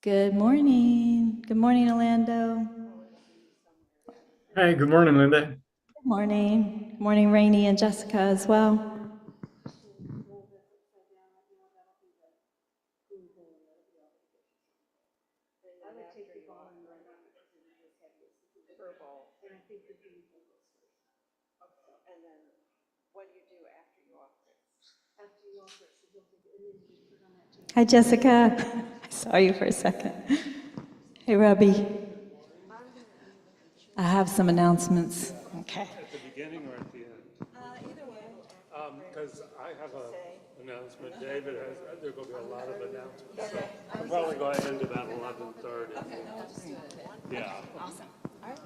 Good morning. Good morning, Orlando. Hey, good morning, Linda. Good morning. Good morning, Rainey and Jessica as well. Hi, Jessica. I saw you for a second. Hey, Robbie. I have some announcements. Okay. At the beginning or at the end? Either way. Because I have an announcement. David has, there are going to be a lot of announcements. So I'm probably going to end about 11:30. Okay, then we'll just do it then. Yeah. Awesome. All right.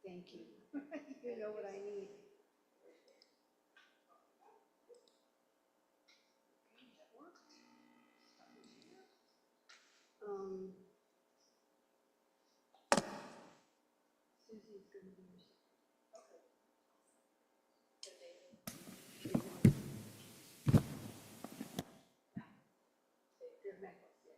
Thank you. You know what I need. Susie's gonna be your necklace, yeah.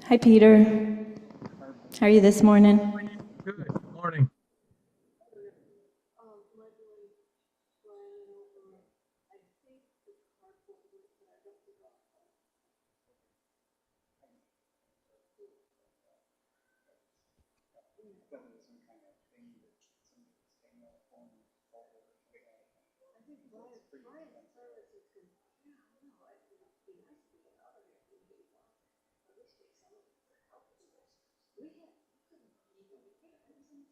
Hi, Peter. How are you this morning? Good morning. My boy, Brian, I think the carpool works, but I don't think I'll. I think Brian's service is good. Yeah, I don't know, it'd be nice to get out of here if we get one. At least take some of it for help. We had, we couldn't, we could have everything.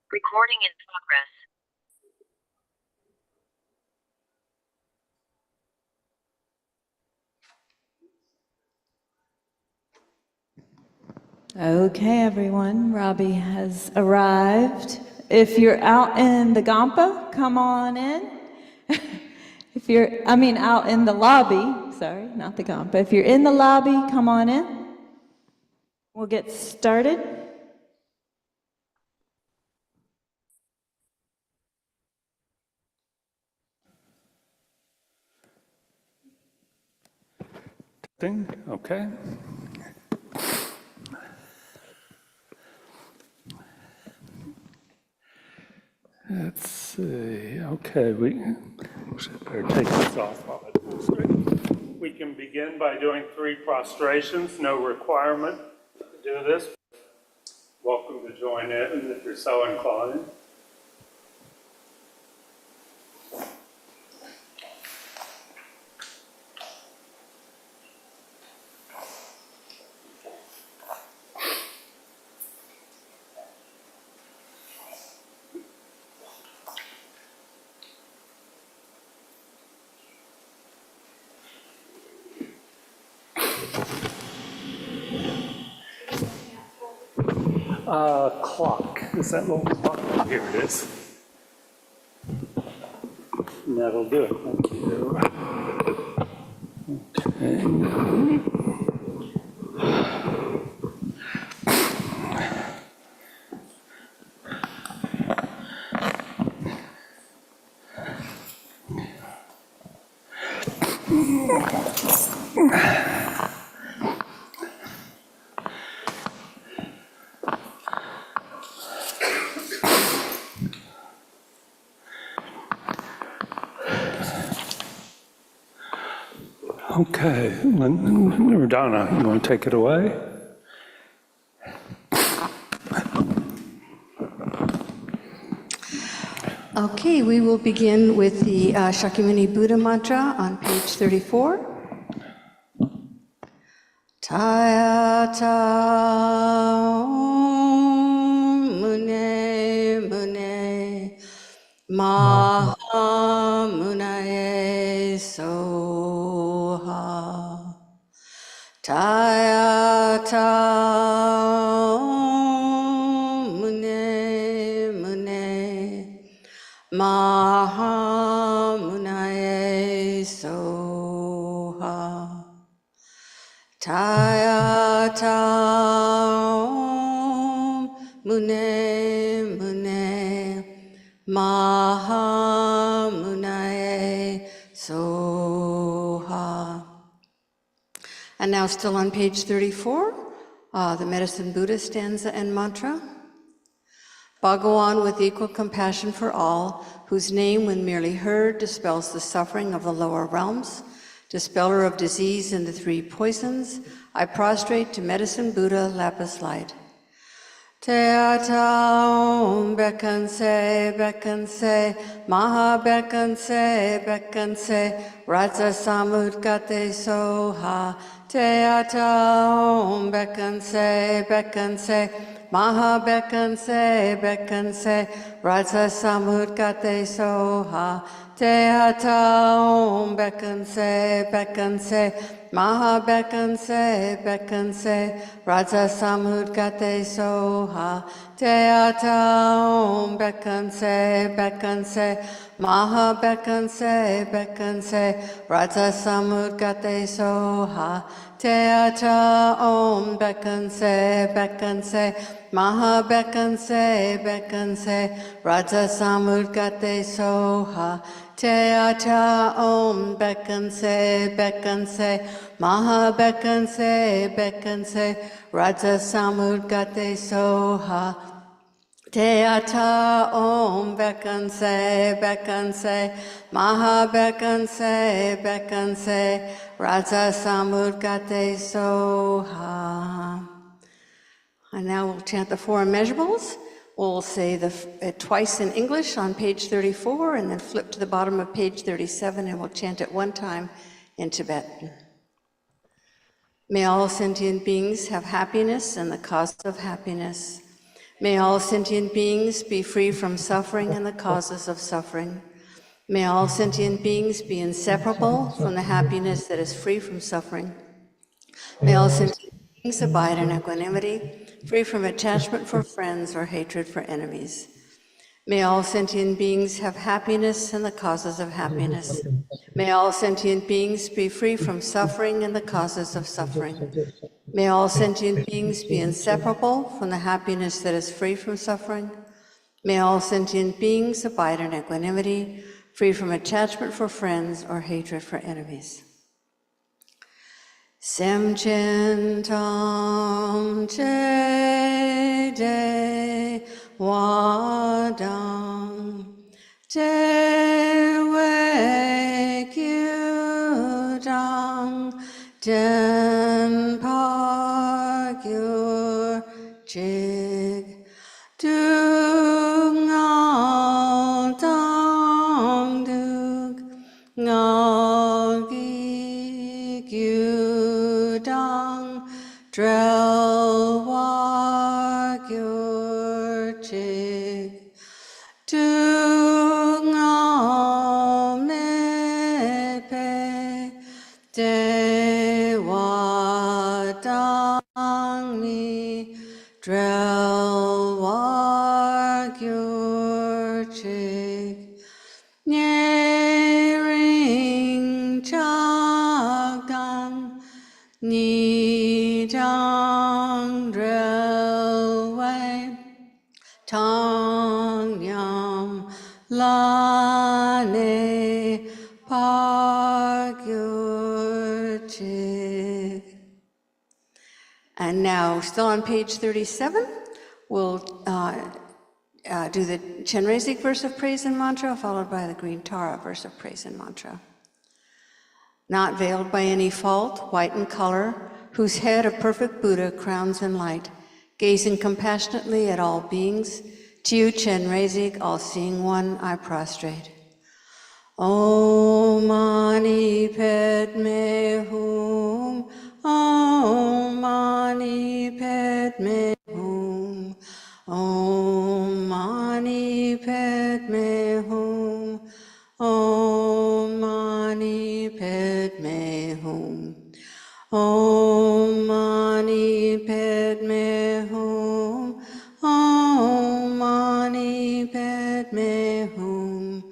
Recording in progress. Okay, everyone. Robbie has arrived. If you're out in the Gampa, come on in. Out in the lobby. Sorry, not the Gampa. If you're in the lobby, come on in. We'll get started. Okay. Let's see. Okay, we should better take this off while I demonstrate. We can begin by doing 3 prostrations. No requirement to do this. Welcome to join in if you're so inclined. Clock. Is that little clock? Oh, here it is. And that'll do it. Thank you. Okay. Okay, Donna, you want to take it away? Okay, we will begin with the Shakyamuni Buddha mantra on page 34. Tayata mune mune maha munaye soha. Tayata mune mune maha munaye soha. Tayata mune mune maha munaye soha. And now still on page 34, the Medicine Buddha stanza and mantra. Bhagawan with equal compassion for all, whose name when merely heard dispels the suffering of the lower realms, dispeller of disease and the three poisons, I prostrate to Medicine Buddha lapis light. Teata Om Bekanse Bekanse Maha Bekanse Bekanse Raja Samudgate Soha. Teata Om Bekanse Bekanse Maha Bekanse Bekanse Raja Samudgate Soha. Teata Om Bekanse Bekanse Maha Bekanse Bekanse Raja Samudgate Soha. Teata Om Bekanse Bekanse Maha Bekanse Bekanse Raja Samudgate Soha. Teata Om Bekanse Bekanse Maha Bekanse Bekanse Raja Samudgate Soha. Teata Om Bekanse Bekanse Maha Bekanse Bekanse Raja Samudgate Soha. Teata Om Bekanse Bekanse Maha Bekanse Bekanse Raja Samudgate Soha. And now we'll chant the four immeasurables. We'll say it twice in English on page 34 and then flip to the bottom of page 37 and we'll chant it one time in Tibetan. May all sentient beings have happiness and the cause of happiness. May all sentient beings be free from suffering and the causes of suffering. May all sentient beings be inseparable from the happiness that is free from suffering. May all sentient beings abide in equanimity, free from attachment for friends or hatred for enemies. May all sentient beings have happiness and the causes of happiness. May all sentient beings be free from suffering and the causes of suffering. May all sentient beings be inseparable from the happiness that is free from suffering. May all sentient beings abide in equanimity, free from attachment for friends or hatred for enemies. Semchen che de wadang de we gyudang den pa gyur jig du ngao dang dug ngao gi gyudang drel wa gyur jig du ngao me pe de wa dang mi drel wa gyur jig nye ring chagam ni dang drel wei tong yam la ne pa gyur jig. And now, still on page 37, we'll do the Chenrezig verse of praise and mantra, followed by the Green Tara verse of praise and mantra. not veiled by any fault, white in color, whose head a perfect Buddha crowns in light, gazing compassionately at all beings, to you, Chen Reizig, all-seeing one, I prostrate. Om Mani Padme Hum, Om Mani Padme Hum, Om Mani Padme Hum, Om Mani Padme Hum, Om Mani Padme Hum, Om Mani Padme Hum,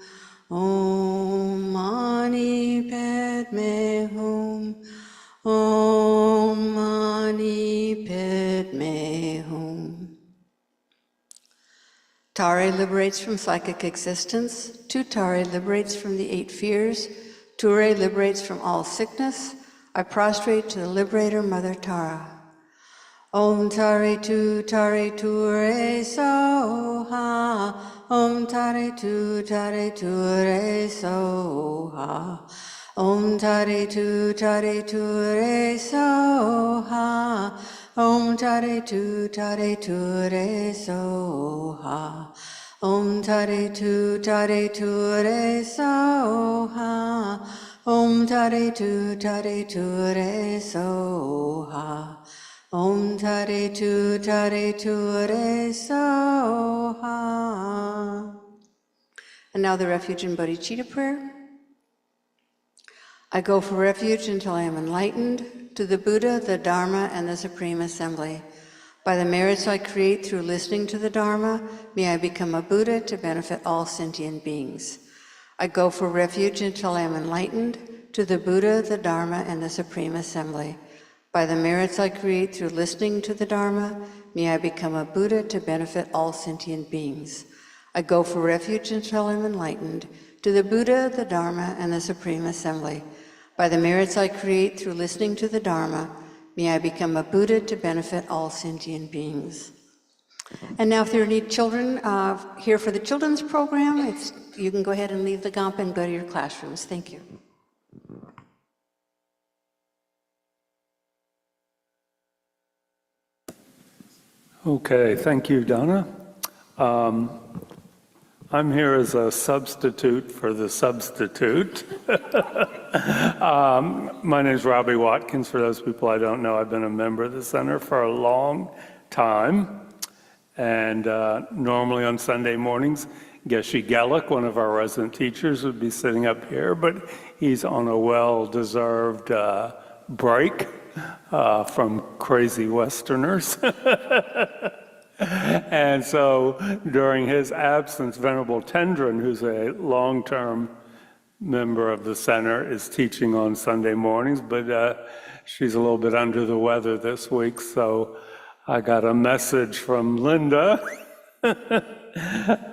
Om Mani Padme Hum, Om Mani Padme Hum. Tare liberates from psychic existence. Tutare liberates from the 8 fears. Ture liberates from all sickness. I prostrate to the liberator, Mother Tara. Om Tare Tu Ture Soha. Om Tare Tu Ture Soha. Om Tare Tu Ture Soha. Om Tare Tu Ture Soha. Om Tare Tu Ture Soha. Om Tare Tu Ture Soha. Om Tare Tu Soha. And now the refuge and bodhicitta prayer. I go for refuge until I am enlightened to the Buddha, the Dharma, and the Supreme Assembly. By the merits I create through listening to the Dharma, may I become a Buddha to benefit all sentient beings. I go for refuge until I am enlightened to the Buddha, the Dharma, and the Supreme Assembly. By the merits I create through listening to the Dharma, may I become a Buddha to benefit all sentient beings. I go for refuge until I am enlightened to the Buddha, the Dharma, and the Supreme Assembly. By the merits I create through listening to the Dharma, may I become a Buddha to benefit all sentient beings. And now if there are any children here for the children's program, you can go ahead and leave the Kadampa and go to your classrooms. Thank you. Okay, thank you, Donna. I'm here as a substitute for the substitute. My name is Robbie Watkins. For those people I don't know, I've been a member of the center for a long time. And normally on Sunday mornings, Geshe Gellick, one of our resident teachers, would be sitting up here, but he's on a well-deserved break from crazy Westerners. And so during his absence, Venerable Tendrin, who's a long-term member of the center, is teaching on Sunday mornings, but she's a little bit under the weather this week, so I got a message from Linda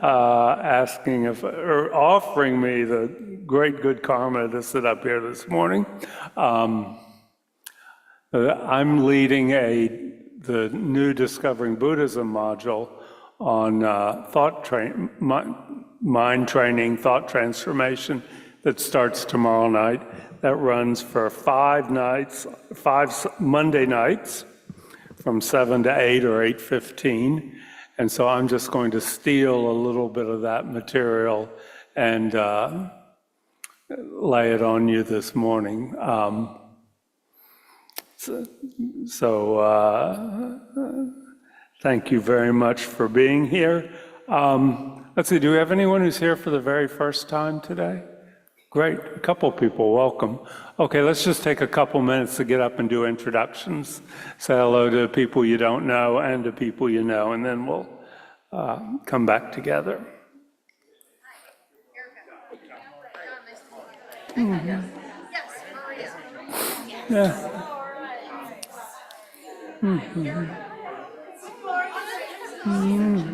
asking or offering me the great good karma to sit up here this morning. I'm leading the new Discovering Buddhism module on mind training, thought transformation that starts tomorrow night. That runs for 5 Monday nights from 7 to 8 or 8:15. And so I'm just going to steal a little bit of that material and lay it on you this morning. Thank you very much for being here. Let's see, do we have anyone who's here for the very first time today? Great, a couple people, welcome. Okay, let's just take a couple minutes to get up and do introductions. Say hello to people you don't know and to people you know, and then we'll come back together. Mm-hmm. Yeah. Mm-hmm. Mm-hmm.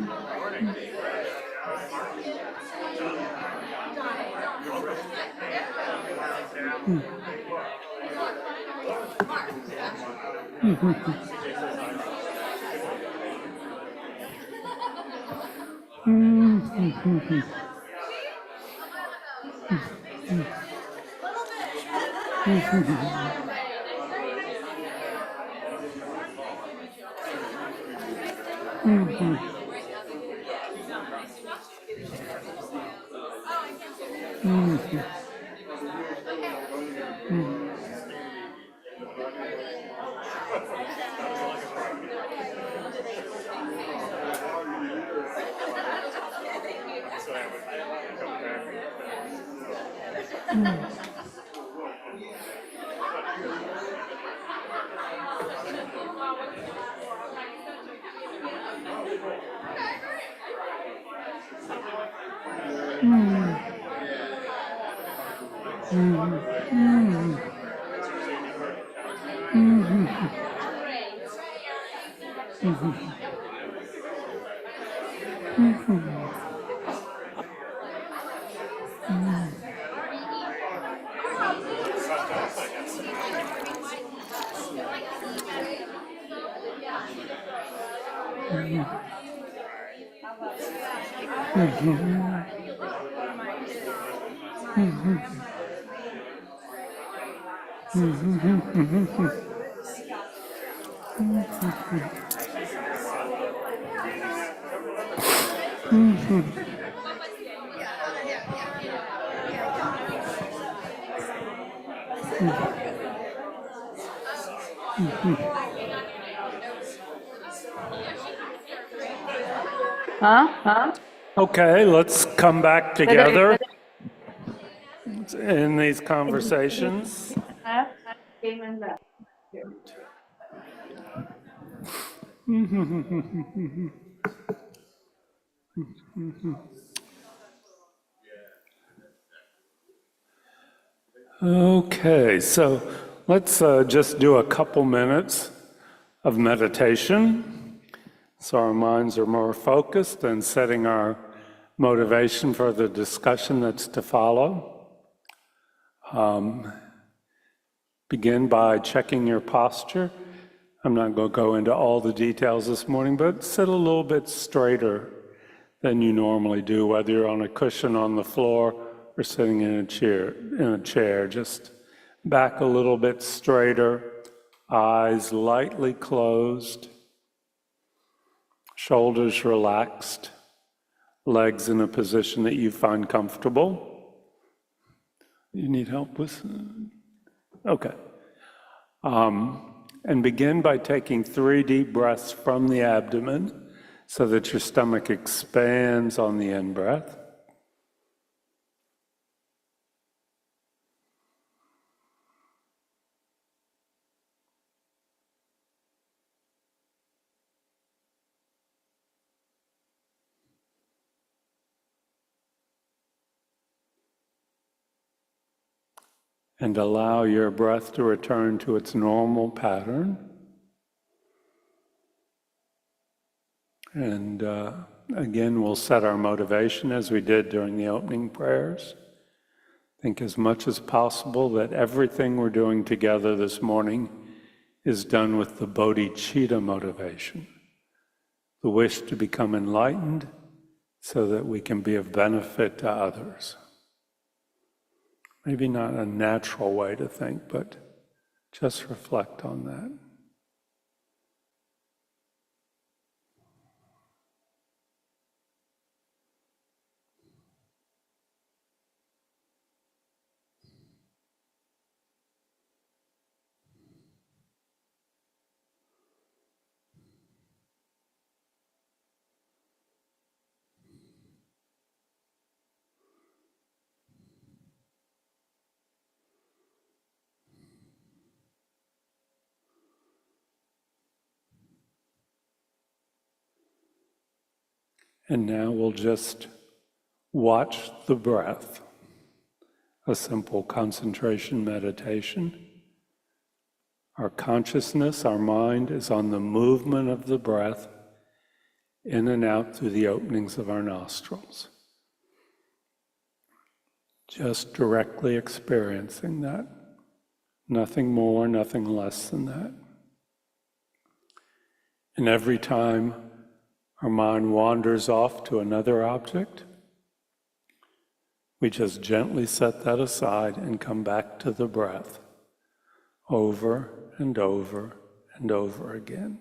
Okay, let's come back together in these conversations. Okay, so let's just do a couple minutes of meditation so our minds are more focused and setting our motivation for the discussion that's to follow. Begin by checking your posture. I'm not going to go into all the details this morning, but sit a little bit straighter than you normally do, whether you're on a cushion on the floor or sitting in a chair. Just back a little bit straighter, eyes lightly closed, shoulders relaxed, legs in a position that you find comfortable. You need help with? Okay. And begin by taking 3 deep breaths from the abdomen so that your stomach expands on the in-breath. And allow your breath to return to its normal pattern. And again, we'll set our motivation as we did during the opening prayers. Think as much as possible that everything we're doing together this morning is done with the bodhicitta motivation, the wish to become enlightened so that we can be of benefit to others. Maybe not a natural way to think, but just reflect on that. And now we'll just watch the breath, a simple concentration meditation. Our consciousness, our mind is on the movement of the breath in and out through the openings of our nostrils. Just directly experiencing that. Nothing more, nothing less than that. And every time our mind wanders off to another object, we just gently set that aside and come back to the breath. over and over and over again.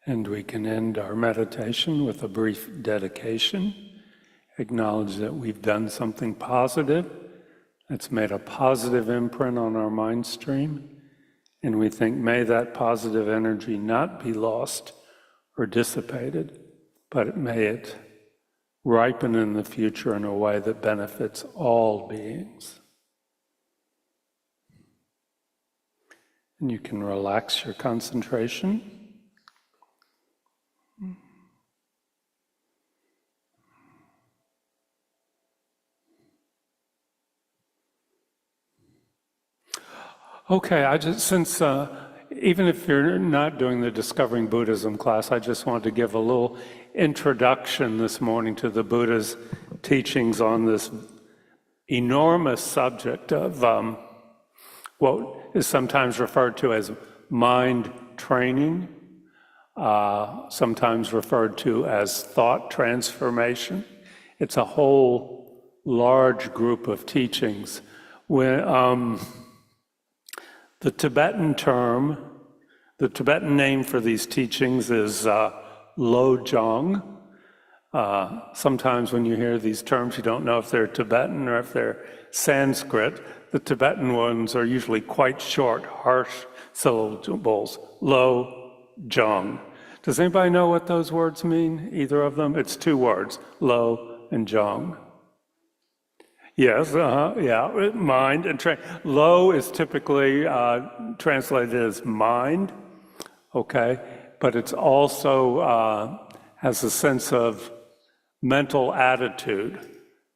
And we can end our meditation with a brief dedication. Acknowledge that we've done something positive that's made a positive imprint on our mind stream. And we think, may that positive energy not be lost or dissipated, but may it ripen in the future in a way that benefits all beings. And you can relax your concentration. Okay, since even if you're not doing the Discovering Buddhism class, I just wanted to give a little introduction this morning to the Buddha's teachings on this enormous subject of what is sometimes referred to as mind training, sometimes referred to as thought transformation. It's a whole large group of teachings. The Tibetan name for these teachings is Lojong. Sometimes when you hear these terms, you don't know if they're Tibetan or if they're Sanskrit. The Tibetan ones are usually quite short, harsh syllables. Lojong. Does anybody know what those words mean, either of them? It's two words, Lo and Jong. Yes, yeah, mind and low is typically translated as mind, okay? But it's also has a sense of mental attitude,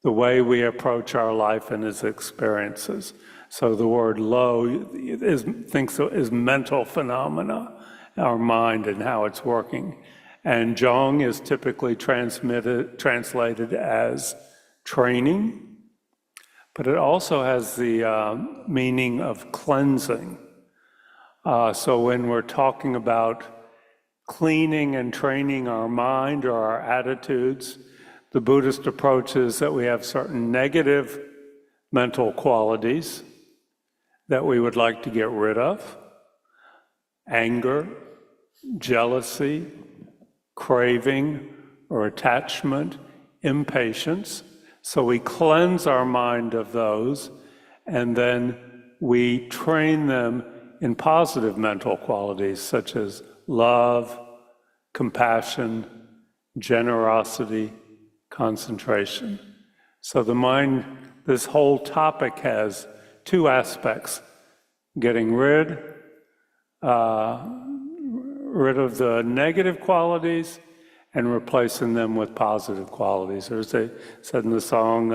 the way we approach our life and its experiences. So the word low is mental phenomena, our mind and how it's working. And Zhong is typically translated as training, but it also has the meaning of cleansing. So when we're talking about cleaning and training our mind or our attitudes, the Buddhist approach is that we have certain negative mental qualities that we would like to get rid of: anger, jealousy, craving or attachment, impatience. So we cleanse our mind of those, and then we train them in positive mental qualities such as love, compassion, generosity, concentration. So the mind, this whole topic has two aspects: getting rid of the negative qualities and replacing them with positive qualities. Or as they said in the song,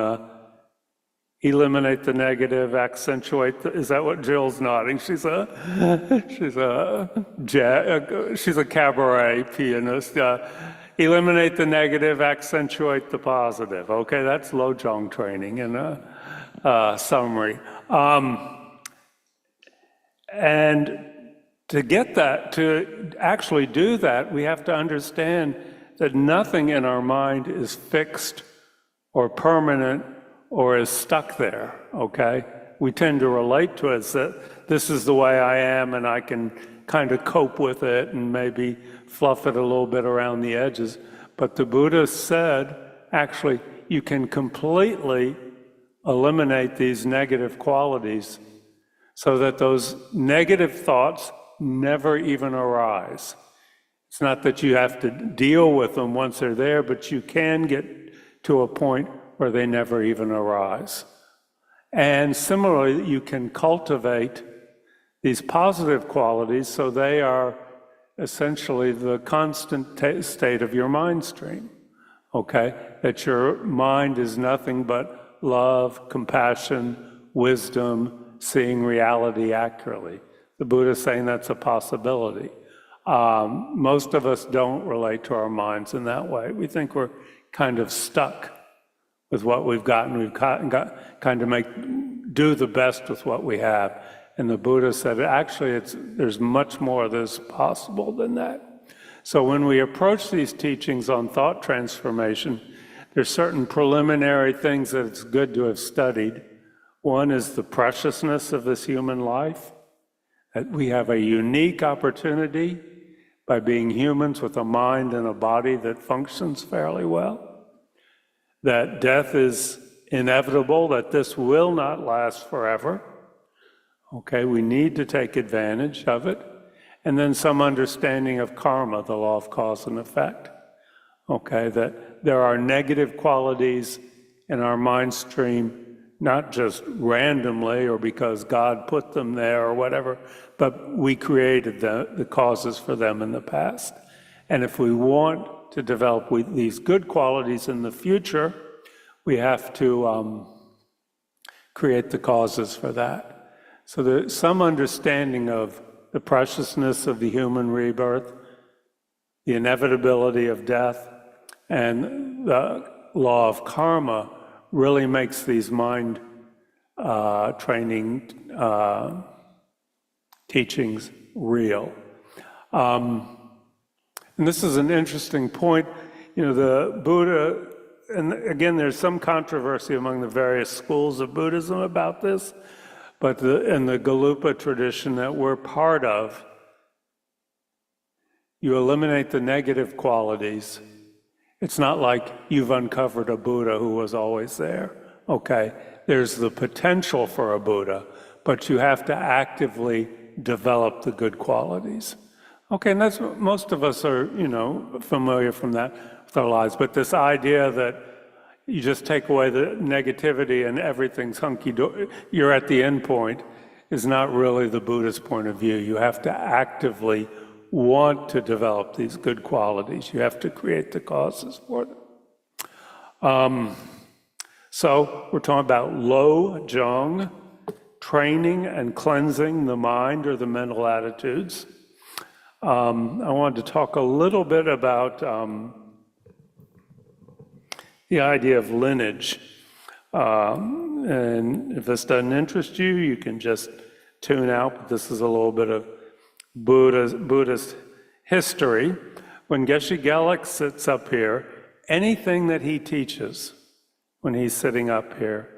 eliminate the negative, accentuate the, is that what Jill's nodding? She's a cabaret pianist. Eliminate the negative, accentuate the positive. Okay, that's Lojong training in a summary. And to get that, to actually do that, we have to understand that nothing in our mind is fixed or permanent or is stuck there, okay? We tend to relate to it as that this is the way I am and I can kind of cope with it and maybe fluff it a little bit around the edges. But the Buddha said, actually, you can completely eliminate these negative qualities so that those negative thoughts never even arise. It's not that you have to deal with them once they're there, but you can get to a point where they never even arise. And similarly, you can cultivate these positive qualities so they are essentially the constant state of your mind stream, okay? That your mind is nothing but love, compassion, wisdom, seeing reality accurately. The Buddha is saying that's a possibility. Most of us don't relate to our minds in that way. We think we're kind of stuck with what we've got, and we've got kind of do the best with what we have. And the Buddha said, actually, there's much more that's possible than that. So when we approach these teachings on thought transformation, there's certain preliminary things that it's good to have studied. One is the preciousness of this human life, that we have a unique opportunity by being humans with a mind and a body that functions fairly well, that death is inevitable, that this will not last forever. Okay, we need to take advantage of it. And then some understanding of karma, the law of cause and effect. Okay, that there are negative qualities in our mind stream, not just randomly or because God put them there or whatever, but we created the causes for them in the past. And if we want to develop these good qualities in the future, we have to create the causes for that. So there's some understanding of the preciousness of the human rebirth, the inevitability of death, and the law of karma really makes these mind training teachings real. And this is an interesting point. You know, the Buddha, and again, there's some controversy among the various schools of Buddhism about this, but in the Galupa tradition that we're part of, you eliminate the negative qualities. It's not like you've uncovered a Buddha who was always there, okay? There's the potential for a Buddha, but you have to actively develop the good qualities. Okay, and that's most of us are, familiar from that with our lives. But this idea that, you just take away the negativity and everything's hunky-dory, you're at the end point, is not really the Buddhist point of view. You have to actively want to develop these good qualities. You have to create the causes for them. So we're talking about lo jong, training and cleansing the mind or the mental attitudes. I wanted to talk a little bit about the idea of lineage. And if this doesn't interest you, you can just tune out, but this is a little bit of Buddhist history. When Geshe Gelek sits up here, anything that he teaches, when he's sitting up here,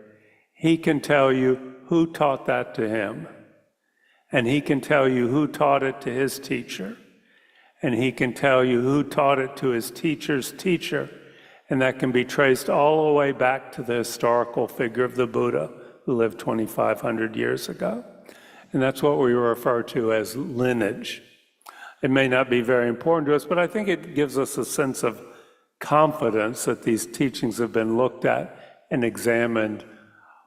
he can tell you who taught that to him. And he can tell you who taught it to his teacher. And he can tell you who taught it to his teacher's teacher. And that can be traced all the way back to the historical figure of the Buddha, who lived 2,500 years ago. And that's what we refer to as lineage. It may not be very important to us, but I think it gives us a sense of confidence that these teachings have been looked at and examined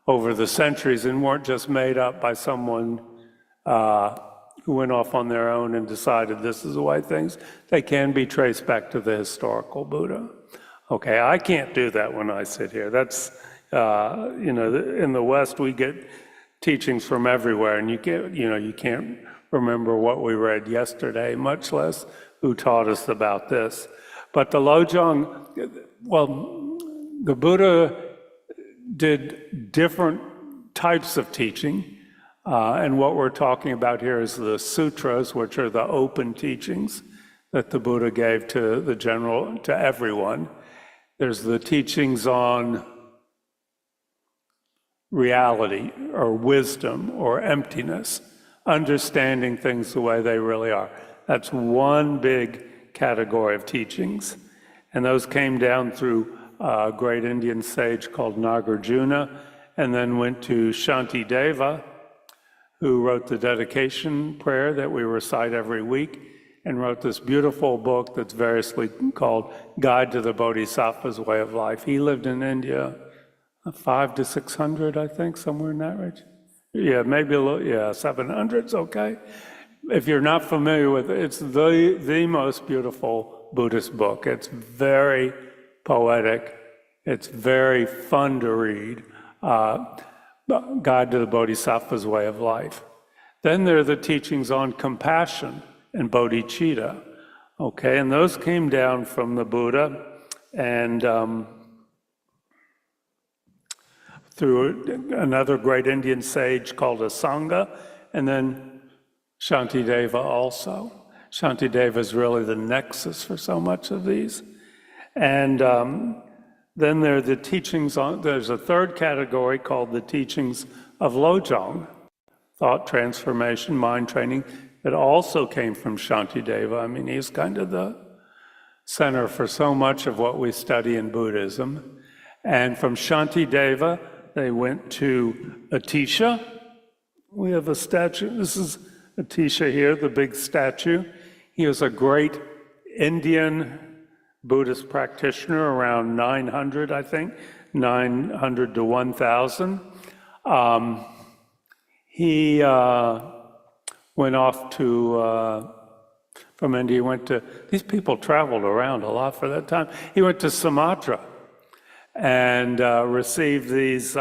over the centuries and weren't just made up by someone who went off on their own and decided this is the way things. They can be traced back to the historical Buddha. Okay, I can't do that when I sit here. That's, in the West, we get teachings from everywhere, and you can't remember what we read yesterday, much less who taught us about this. But the Lojong, well, the Buddha did different types of teaching, and what we're talking about here is the sutras, which are the open teachings that the Buddha gave to everyone. There's the teachings on reality or wisdom or emptiness, understanding things the way they really are. That's one big category of teachings. And those came down through a great Indian sage called Nagarjuna, and then went to Shantideva, who wrote the dedication prayer that we recite every week, and wrote this beautiful book that's variously called Guide to the Bodhisattva's Way of Life. He lived in India 500 to 600, I think, somewhere in that range. Yeah, maybe a little, 700's okay. If you're not familiar with it, it's the most beautiful Buddhist book. It's very poetic. It's very fun to read. Guide to the Bodhisattva's Way of Life. Then there are the teachings on compassion and bodhicitta. Okay, and those came down from the Buddha and through another great Indian sage called Asanga, and then Shantideva also. Shantideva is really the nexus for so much of these. And then there are the teachings on, there's a third category called the teachings of Lojong, thought transformation, mind training, that also came from Shantideva. I mean, he's kind of the center for so much of what we study in Buddhism. And from Shantideva, they went to Atisha. We have a statue. This is Atisha here, the big statue. He was a great Indian Buddhist practitioner around 900, I think, 900 to 1000. He went off to, from India, he went to, these people traveled around a lot for that time. He went to Sumatra and received these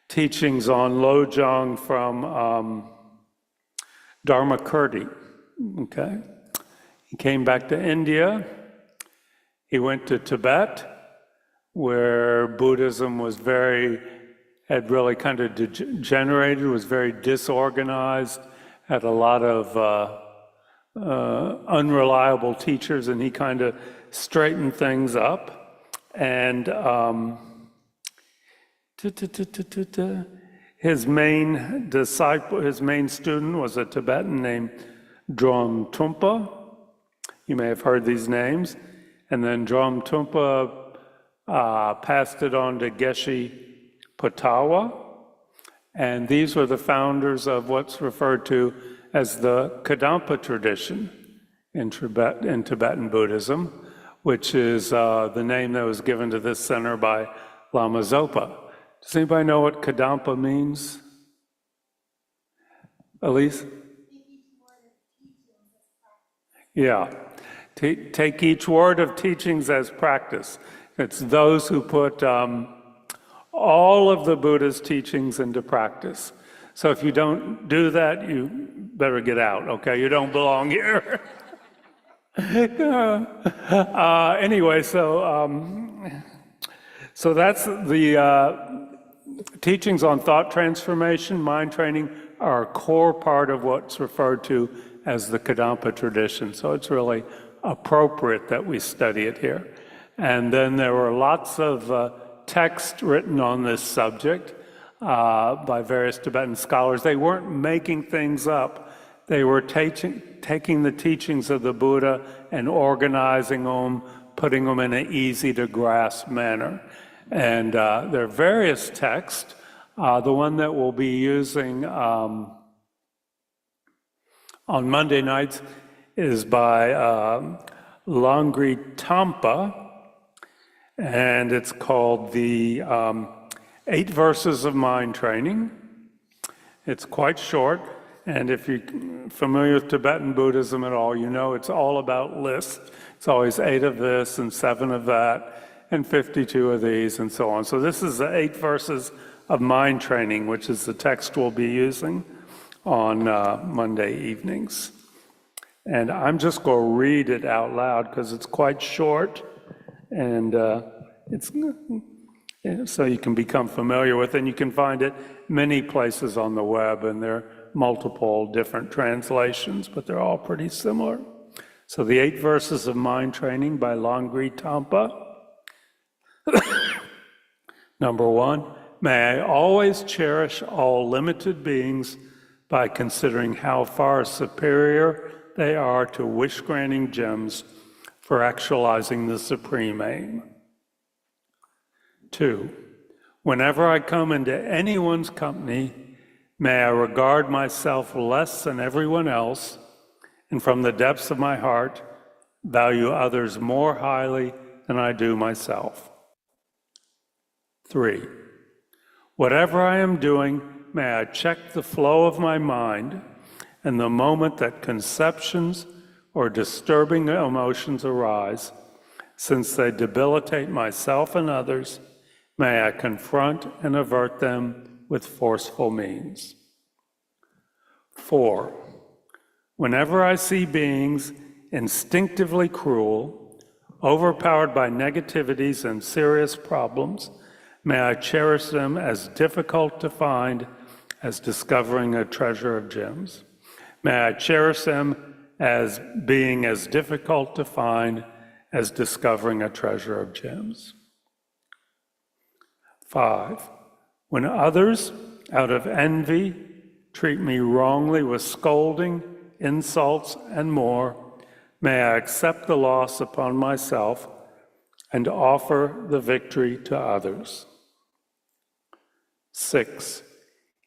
teachings on Lojong from Dharmakirti, okay? He came back to India. He went to Tibet, where Buddhism was had really kind of degenerated, was very disorganized, had a lot of unreliable teachers, and he kind of straightened things up. And his main disciple, his main student was a Tibetan named Drom Tumpa. You may have heard these names. And then Drom Tumpa passed it on to Geshe Patawa. And these were the founders of what's referred to as the Kadampa tradition in Tibetan Buddhism, which is the name that was given to this center by Lama Zopa. Does anybody know what Kadampa means? Elise? Yeah. Take each word of teachings as practice. It's those who put all of the Buddha's teachings into practice. So if you don't do that, you better get out, okay? You don't belong here. Anyway, so that's the teachings on thought transformation, mind training, are a core part of what's referred to as the Kadampa tradition. So it's really appropriate that we study it here. And then there were lots of text written on this subject by various Tibetan scholars. They weren't making things up. They were taking the teachings of the Buddha and organizing them, putting them in an easy-to-grasp manner. And there are various texts. The one that we'll be using on Monday nights is by Kadampa, and it's called the 8 Verses of Mind Training. It's quite short, and if you're familiar with Tibetan Buddhism at all, you know it's all about lists. It's always 8 of this and 7 of that and 52 of these and so on. So this is the 8 Verses of Mind Training, which is the text we'll be using on Monday evenings. And I'm just going to read it out loud because it's quite short, and it's so you can become familiar with it. And you can find it many places on the web, and there are multiple different translations, but they're all pretty similar. So the 8 Verses of Mind Training by Kadampa. Number 1, may I always cherish all limited beings by considering how far superior they are to wish-granting gems for actualizing the supreme aim. 2, whenever I come into anyone's company, may I regard myself less than everyone else, and from the depths of my heart, value others more highly than I do myself. 3, whatever I am doing, may I check the flow of my mind, and the moment that conceptions or disturbing emotions arise, since they debilitate myself and others, may I confront and avert them with forceful means. 4, whenever I see beings instinctively cruel, overpowered by negativities and serious problems, may I cherish them as difficult to find as discovering a treasure of gems. May I cherish them as being as difficult to find as discovering a treasure of gems. 5, when others, out of envy, treat me wrongly with scolding, insults, and more, may I accept the loss upon myself and offer the victory to others. 6,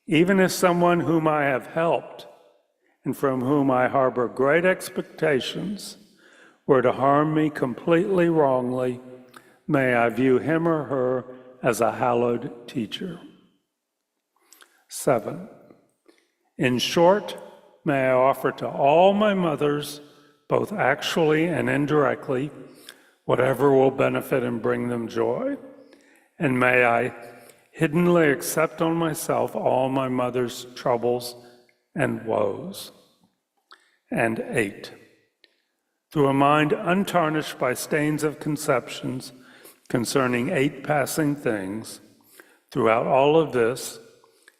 even if someone whom I have helped and from whom I harbor great expectations were to harm me completely wrongly, may I view him or her as a hallowed teacher. 7, in short, may I offer to all my mothers, both actually and indirectly, whatever will benefit and bring them joy, and may I hiddenly accept on myself all my mother's troubles and woes. And 8, through a mind untarnished by stains of conceptions concerning 8 passing things, throughout all of this,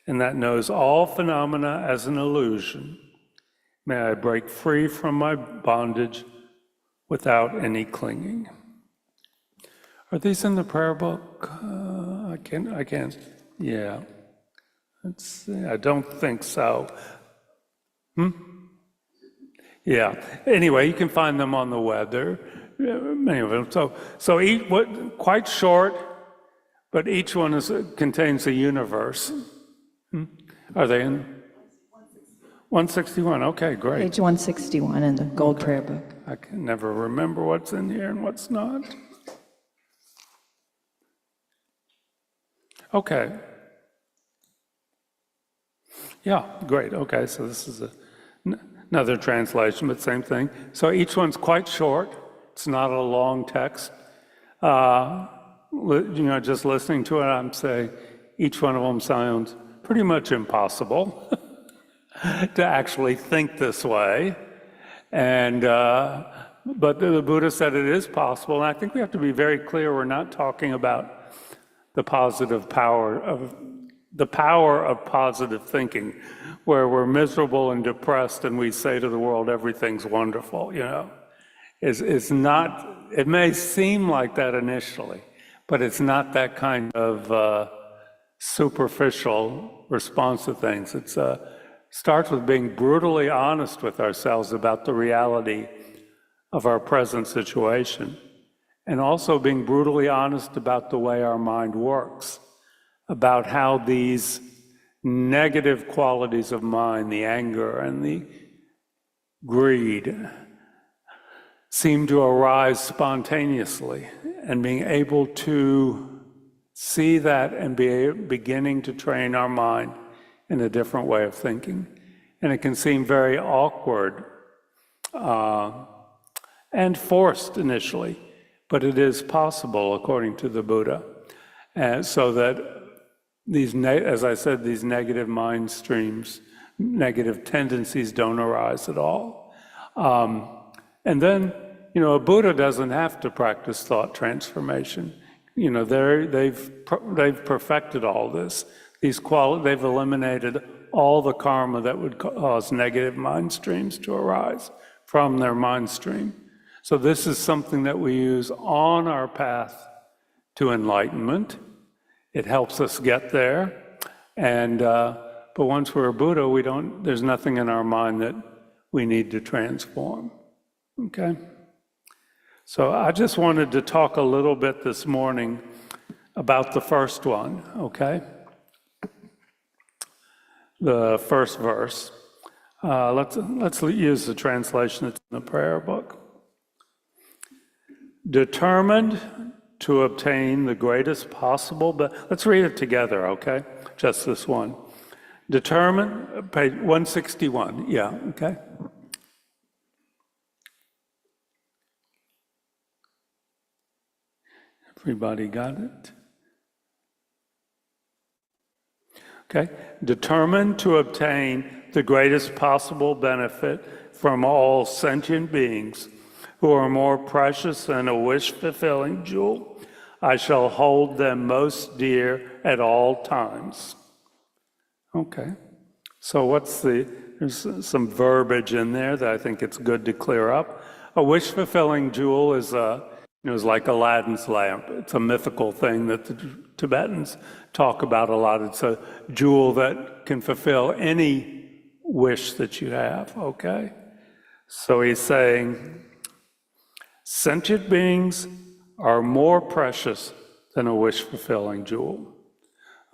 and that knows all phenomena as an illusion, may I break free from my bondage without any clinging. Are these in the prayer book? I can't, yeah. Let's see, I don't think so. Yeah, anyway, you can find them on the web. There are many of them. So each, quite short, but each one contains a universe. Are they in? 161, okay, great. Page 161 in the Gold Prayer Book. I can never remember what's in here and what's not. Okay. Yeah, great. Okay, so this is another translation, but same thing. So each one's quite short. It's not a long text. Just listening to it, I'm saying each one of them sounds pretty much impossible to actually think this way. And but the Buddha said it is possible, and I think we have to be very clear. We're not talking about the power of positive thinking, where we're miserable and depressed, and we say to the world, "Everything's wonderful." It's not. It may seem like that initially, but it's not that kind of superficial response to things. It starts with being brutally honest with ourselves about the reality of our present situation, and also being brutally honest about the way our mind works, about how these negative qualities of mind, the anger and the greed, seem to arise spontaneously, and being able to see that and beginning to train our mind in a different way of thinking. And it can seem very awkward and forced initially, but it is possible according to the Buddha. And so that as I said, these negative mind streams, negative tendencies don't arise at all. And then, a Buddha doesn't have to practice thought transformation. They've perfected all this. They've eliminated all the karma that would cause negative mind streams to arise from their mind stream. So this is something that we use on our path to enlightenment. It helps us get there. And but once we're a Buddha, there's nothing in our mind that we need to transform. Okay? So I just wanted to talk a little bit this morning about the first one, okay? The first verse. Let's use the translation that's in the prayer book. Determined to obtain the greatest possible, but let's read it together, okay? Just this one. Determined, page 161, yeah, okay? Everybody got it? Okay. Determined to obtain the greatest possible benefit from all sentient beings who are more precious than a wish-fulfilling jewel, I shall hold them most dear at all times. Okay. So there's some verbiage in there that I think it's good to clear up. A wish-fulfilling jewel is like Aladdin's lamp. It's a mythical thing that the Tibetans talk about a lot. It's a jewel that can fulfill any wish that you have, okay? So he's saying, sentient beings are more precious than a wish-fulfilling jewel.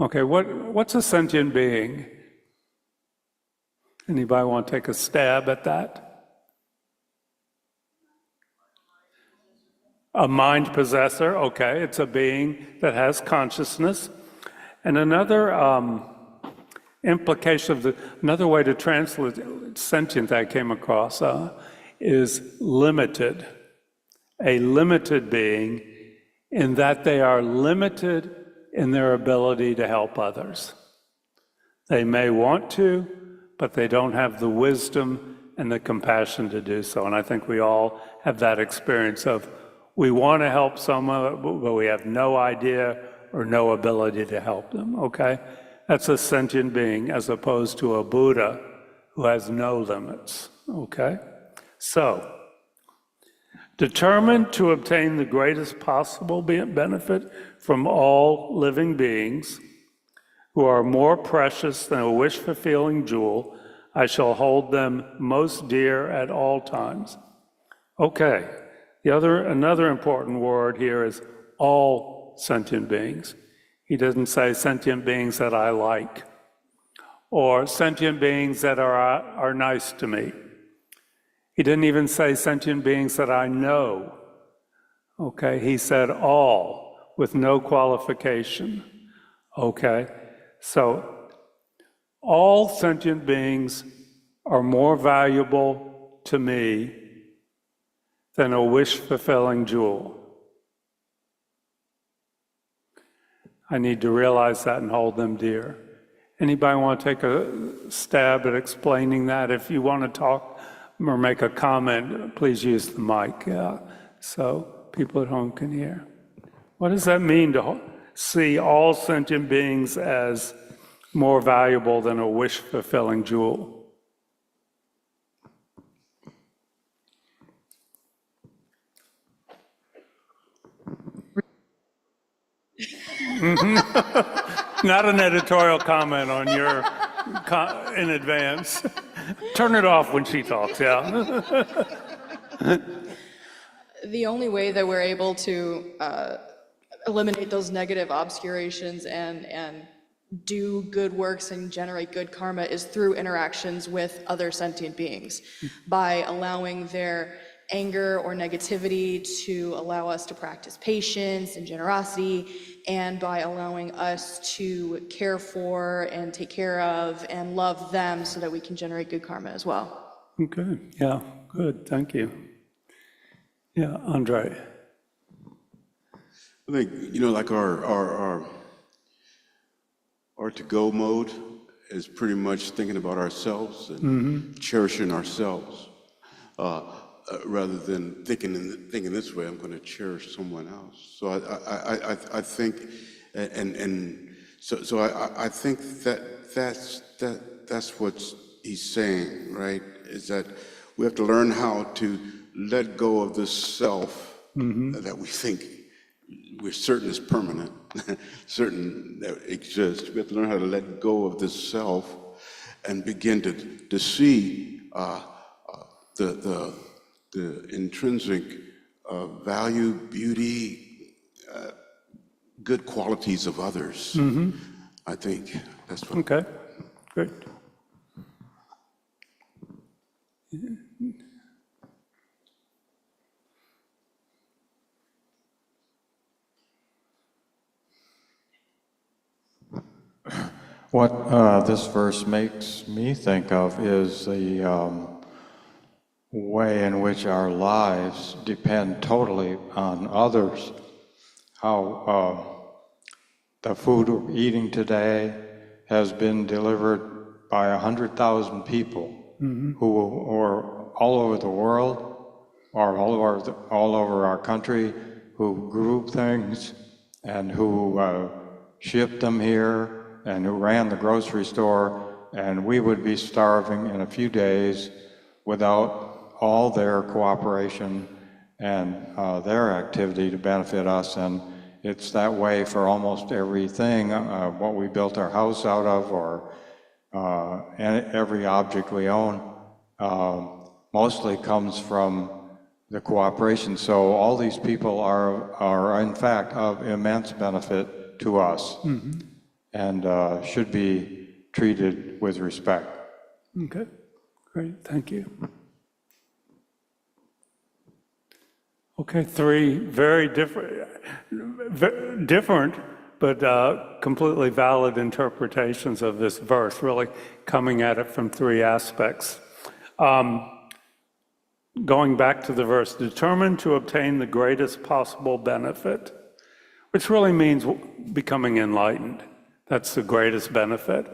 Okay, what's a sentient being? Anybody want to take a stab at that? A mind possessor, okay, it's a being that has consciousness. And another implication another way to translate sentient that I came across is limited. A limited being in that they are limited in their ability to help others. They may want to, but they don't have the wisdom and the compassion to do so. And I think we all have that experience of we want to help someone, but we have no idea or no ability to help them, okay? That's a sentient being as opposed to a Buddha who has no limits, okay? So, determined to obtain the greatest possible benefit from all living beings who are more precious than a wish-fulfilling jewel, I shall hold them most dear at all times. Okay. Another important word here is all sentient beings. He doesn't say sentient beings that I like, or sentient beings that are nice to me. He didn't even say sentient beings that I know. Okay, he said all with no qualification. Okay, so all sentient beings are more valuable to me than a wish-fulfilling jewel. I need to realize that and hold them dear. Anybody want to take a stab at explaining that? If you want to talk or make a comment, please use the mic, so people at home can hear. What does that mean to see all sentient beings as more valuable than a wish-fulfilling jewel? Not an editorial comment on your in advance. Turn it off when she talks, yeah. The only way that we're able to eliminate those negative obscurations and do good works and generate good karma is through interactions with other sentient beings, by allowing their anger or negativity to allow us to practice patience and generosity, and by allowing us to care for and take care of and love them so that we can generate good karma as well. Okay, yeah, good, thank you. Yeah, Andre. I think, like our to-go mode is pretty much thinking about ourselves and cherishing ourselves, rather than thinking this way, I'm going to cherish someone else. So I think, so I think that's what he's saying, right? Is that we have to learn how to let go of this self that we think we're certain is permanent, certain that exists. We have to learn how to let go of this self and begin to see the intrinsic value, beauty, good qualities of others. I think that's what. Okay, great. What this verse makes me think of is the way in which our lives depend totally on others. How the food we're eating today has been delivered by 100,000 people who are all over the world, or all over our country, who grew things and who shipped them here, and who ran the grocery store, and we would be starving in a few days without all their cooperation and their activity to benefit us. And it's that way for almost everything, what we built our house out of, or every object we own, mostly comes from the cooperation. So all these people are in fact of immense benefit to us. And should be treated with respect. Okay, great, thank you. Okay, three very different but completely valid interpretations of this verse, really coming at it from three aspects. Going back to the verse, determined to obtain the greatest possible benefit, which really means becoming enlightened. That's the greatest benefit,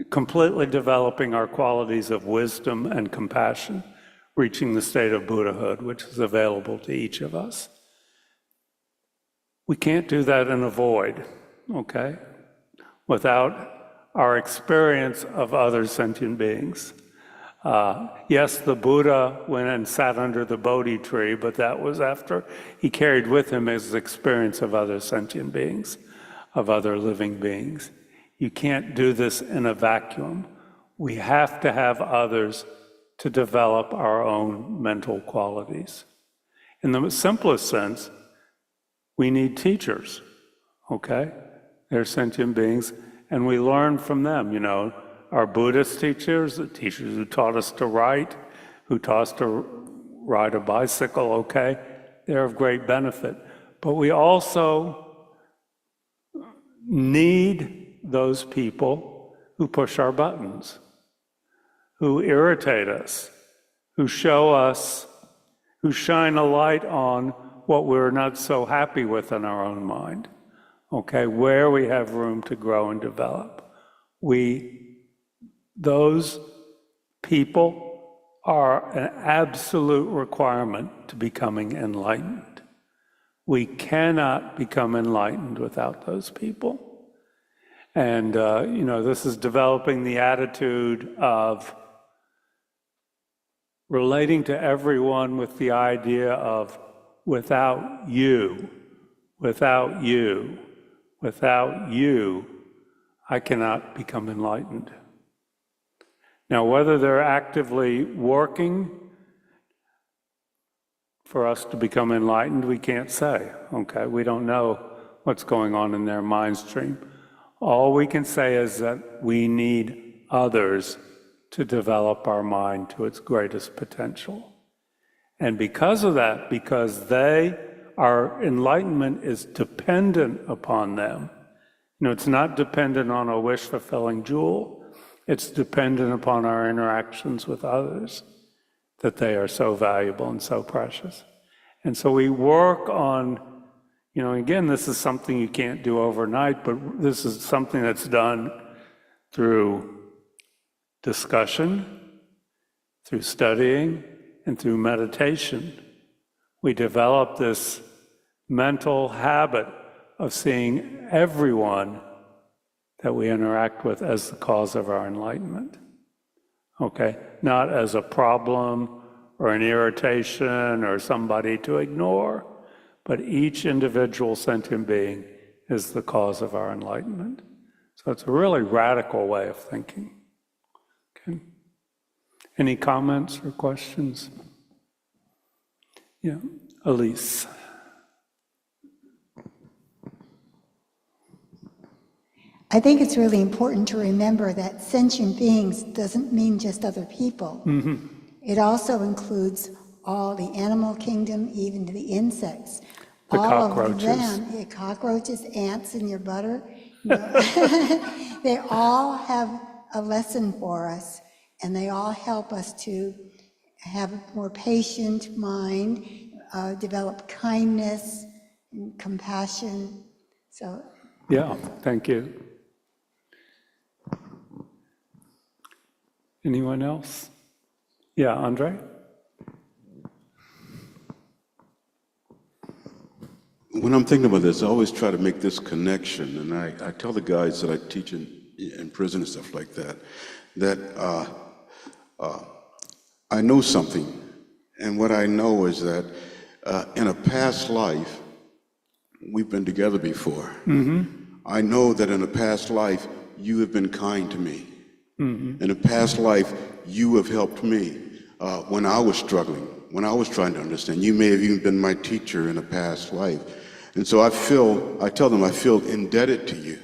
completely developing our qualities of wisdom and compassion, reaching the state of Buddhahood, which is available to each of us. We can't do that in a void, okay? Without our experience of other sentient beings. Yes, the Buddha went and sat under the Bodhi tree, but that was after he carried with him his experience of other sentient beings, of other living beings. You can't do this in a vacuum. We have to have others to develop our own mental qualities. In the simplest sense, we need teachers, okay? They're sentient beings, and we learn from them, you know. Our Buddhist teachers, the teachers who taught us to write, who taught us to ride a bicycle, okay, they're of great benefit. But we also need those people who push our buttons, who irritate us, who show us, who shine a light on what we're not so happy with in our own mind, okay, where we have room to grow and develop. Those people are an absolute requirement to becoming enlightened. We cannot become enlightened without those people. And, you know, this is developing the attitude of relating to everyone with the idea of without you, without you, without you, I cannot become enlightened. Now, whether they're actively working for us to become enlightened, we can't say, okay? We don't know what's going on in their mind stream. All we can say is that we need others to develop our mind to its greatest potential. And because of that, because our enlightenment is dependent upon them. You know, it's not dependent on a wish-fulfilling jewel. It's dependent upon our interactions with others, that they are so valuable and so precious. And so we work on, you know, again, this is something you can't do overnight, but this is something that's done through discussion, through studying, and through meditation. We develop this mental habit of seeing everyone that we interact with as the cause of our enlightenment, okay? Not as a problem or an irritation or somebody to ignore, but each individual sentient being is the cause of our enlightenment. So it's a really radical way of thinking, okay? Any comments or questions? Yeah, Elise. I think it's really important to remember that sentient beings doesn't mean just other people. Mm-hmm. It also includes all the animal kingdom, even to the insects. The all cockroaches. Of them, yeah, cockroaches, ants in your butter, you know, they all have a lesson for us, and they all help us to have a more patient mind, develop kindness and compassion. So. Yeah, thank you. Anyone else? Yeah, Andre? When I'm thinking about this, I always try to make this connection, and I tell the guys that I teach in prison and stuff like that, that I know something, and what I know is that in a past life, we've been together before. Mm-hmm. I know that in a past life, you have been kind to me. Mm-hmm. In a past life, you have helped me when I was struggling, when I was trying to understand. You may have even been my teacher in a past life. And so I tell them I feel indebted to you.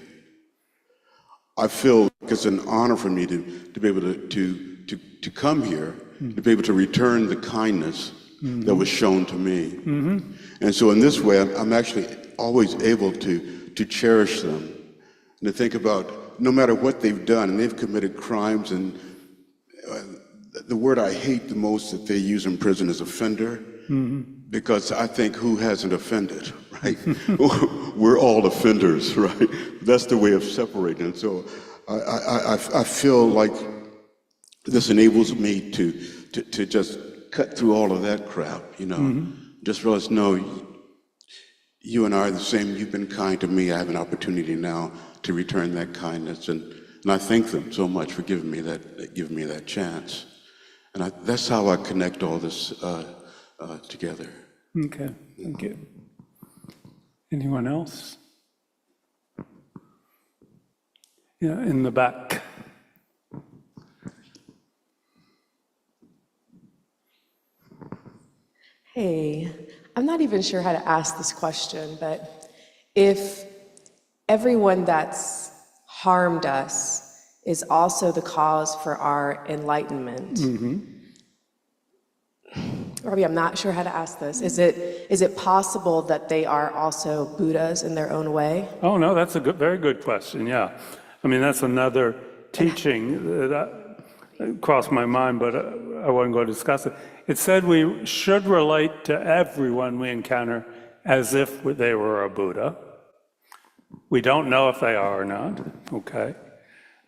I feel it's an honor for me to be able to come here, to be able to return the kindness that was shown to me. Mm-hmm. And so in this way, I'm actually always able to cherish them and to think about no matter what they've done, and they've committed crimes, and the word I hate the most that they use in prison is offender, because I think who hasn't offended, right? We're all offenders, right? That's the way of separating. And so I feel like this enables me to just cut through all of that crap, you know, just realize, no, you and I are the same. You've been kind to me. I have an opportunity now to return that kindness, and I thank them so much for giving me that chance. And that's how I connect all this together. Okay, thank you. Anyone else? Yeah, in the back. Hey, I'm not even sure how to ask this question, but if everyone that's harmed us is also the cause for our enlightenment. Robbie, I'm not sure how to ask this. Is it possible that they are also Buddhas in their own way? Oh, no, that's a very good question, yeah. I mean, that's another teaching that crossed my mind, but I wasn't going to discuss it. It said we should relate to everyone we encounter as if they were a Buddha. We don't know if they are or not, okay?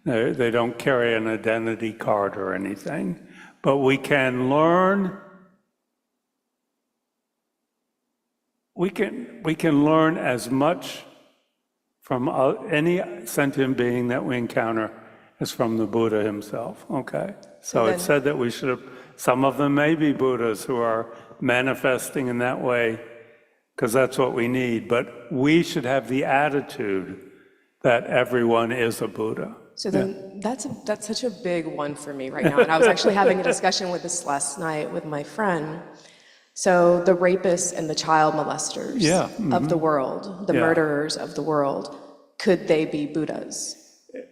They don't carry an identity card or anything, but we can learn. We can learn as much from any sentient being that we encounter as from the Buddha himself, okay? So it said that we should have, some of them may be Buddhas who are manifesting in that way, because that's what we need, but we should have the attitude that everyone is a Buddha. So then that's such a big one for me right now. And I was actually having a discussion with this last night with my friend. So the rapists and the child molesters of the world, the murderers of the world, could they be Buddhas?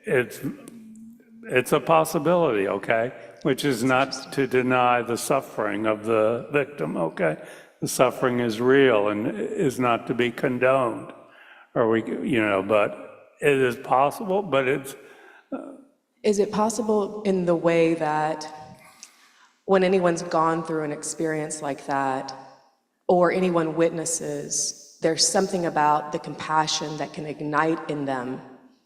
It's a possibility, okay? Which is not to deny the suffering of the victim, okay? The suffering is real and is not to be condoned, but it is possible, but it's... Is it possible in the way that when anyone's gone through an experience like that, or anyone witnesses, there's something about the compassion that can ignite in them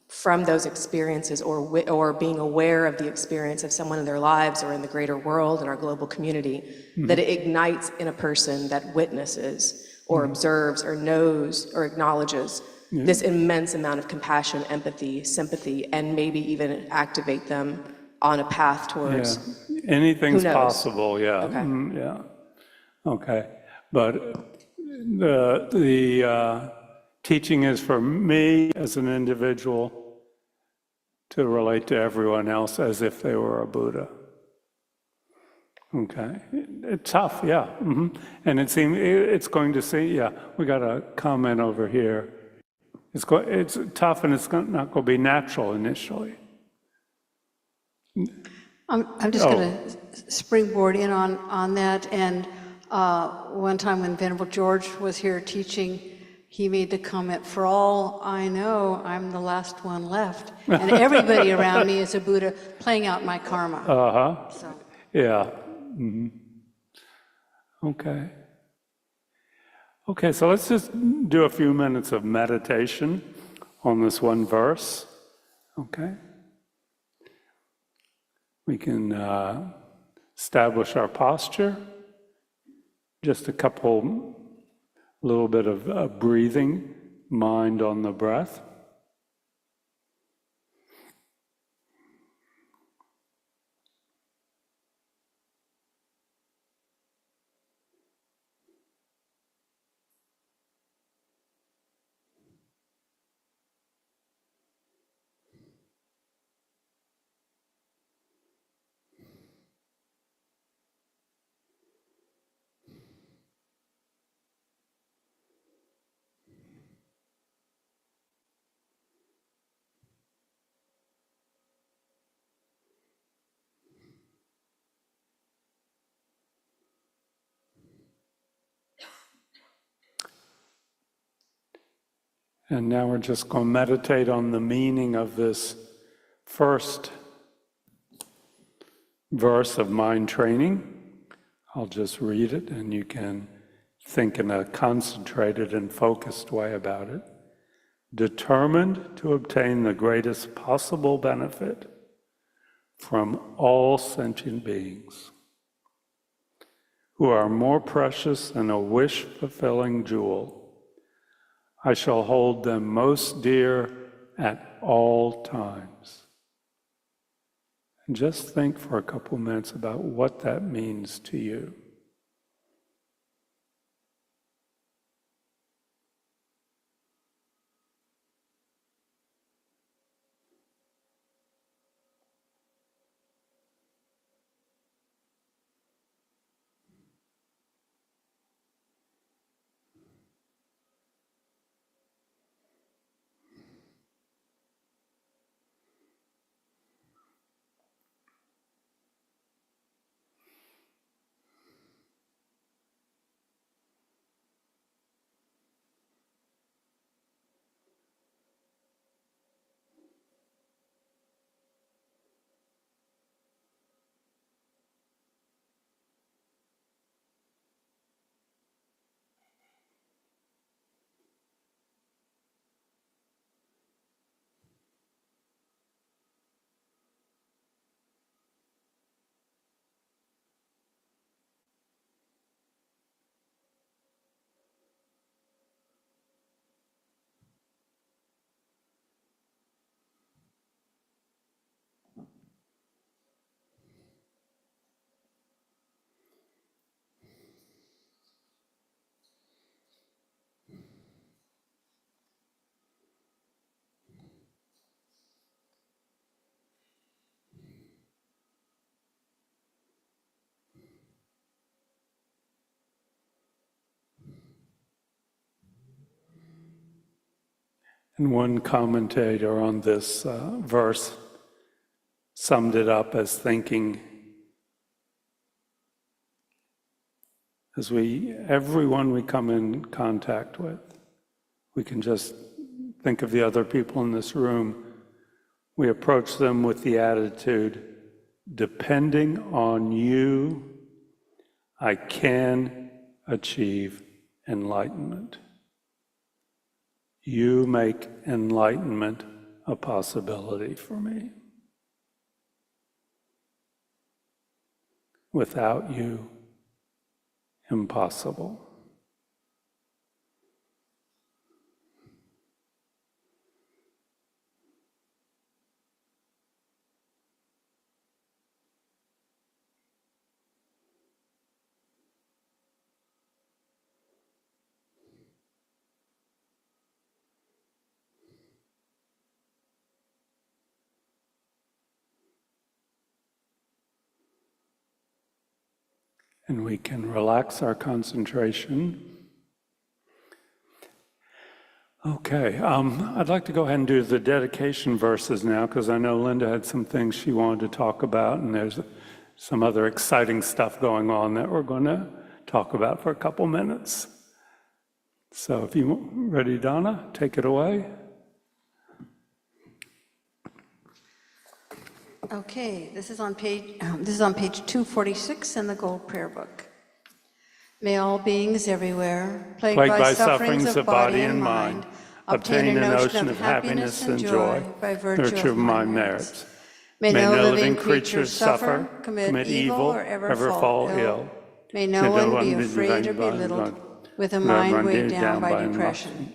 from those experiences, or being aware of the experience of someone in their lives or in the greater world, in our global community, that it ignites in a person that witnesses or observes or knows or acknowledges this immense amount of compassion, empathy, sympathy, and maybe even activate them on a path towards... Anything's possible, yeah. Okay. Okay. But the teaching is for me as an individual to relate to everyone else as if they were a Buddha. Okay. It's tough, yeah. And it's going to see, we got a comment over here. It's tough and it's not going to be natural initially. I'm just going to springboard in on that. And one time when Venerable George was here teaching, he made the comment, "For all I know, I'm the last one left. And everybody around me is a Buddha playing out my karma." So. Yeah. Okay. Okay, so let's just do a few minutes of meditation on this one verse. Okay. We can establish our posture. Just a little bit of breathing, mind on the breath. And now we're just going to meditate on the meaning of this first verse of mind training. I'll just read it and you can think in a concentrated and focused way about it. Determined to obtain the greatest possible benefit from all sentient beings, who are more precious than a wish-fulfilling jewel, I shall hold them most dear at all times. And just think for a couple minutes about what that means to you. And one commentator on this verse summed it up as thinking, as everyone we come in contact with, we can just think of the other people in this room, we approach them with the attitude, depending on you, I can achieve enlightenment. You make enlightenment a possibility for me. Without you, impossible. And we can relax our concentration. Okay, I'd like to go ahead and do the dedication verses now, because I know Linda had some things she wanted to talk about, and there's some other exciting stuff going on that we're going to talk about for a couple minutes. So if you're ready, Donna, take it away. Okay, this is on page 246 in the Gold Prayer Book. May all beings everywhere, plagued by sufferings of body and mind, obtain a notion of happiness and joy by virtue of my merits. May no living creature suffer, commit evil, or ever fall ill. May no one be afraid or belittled with a mind weighed down by depression.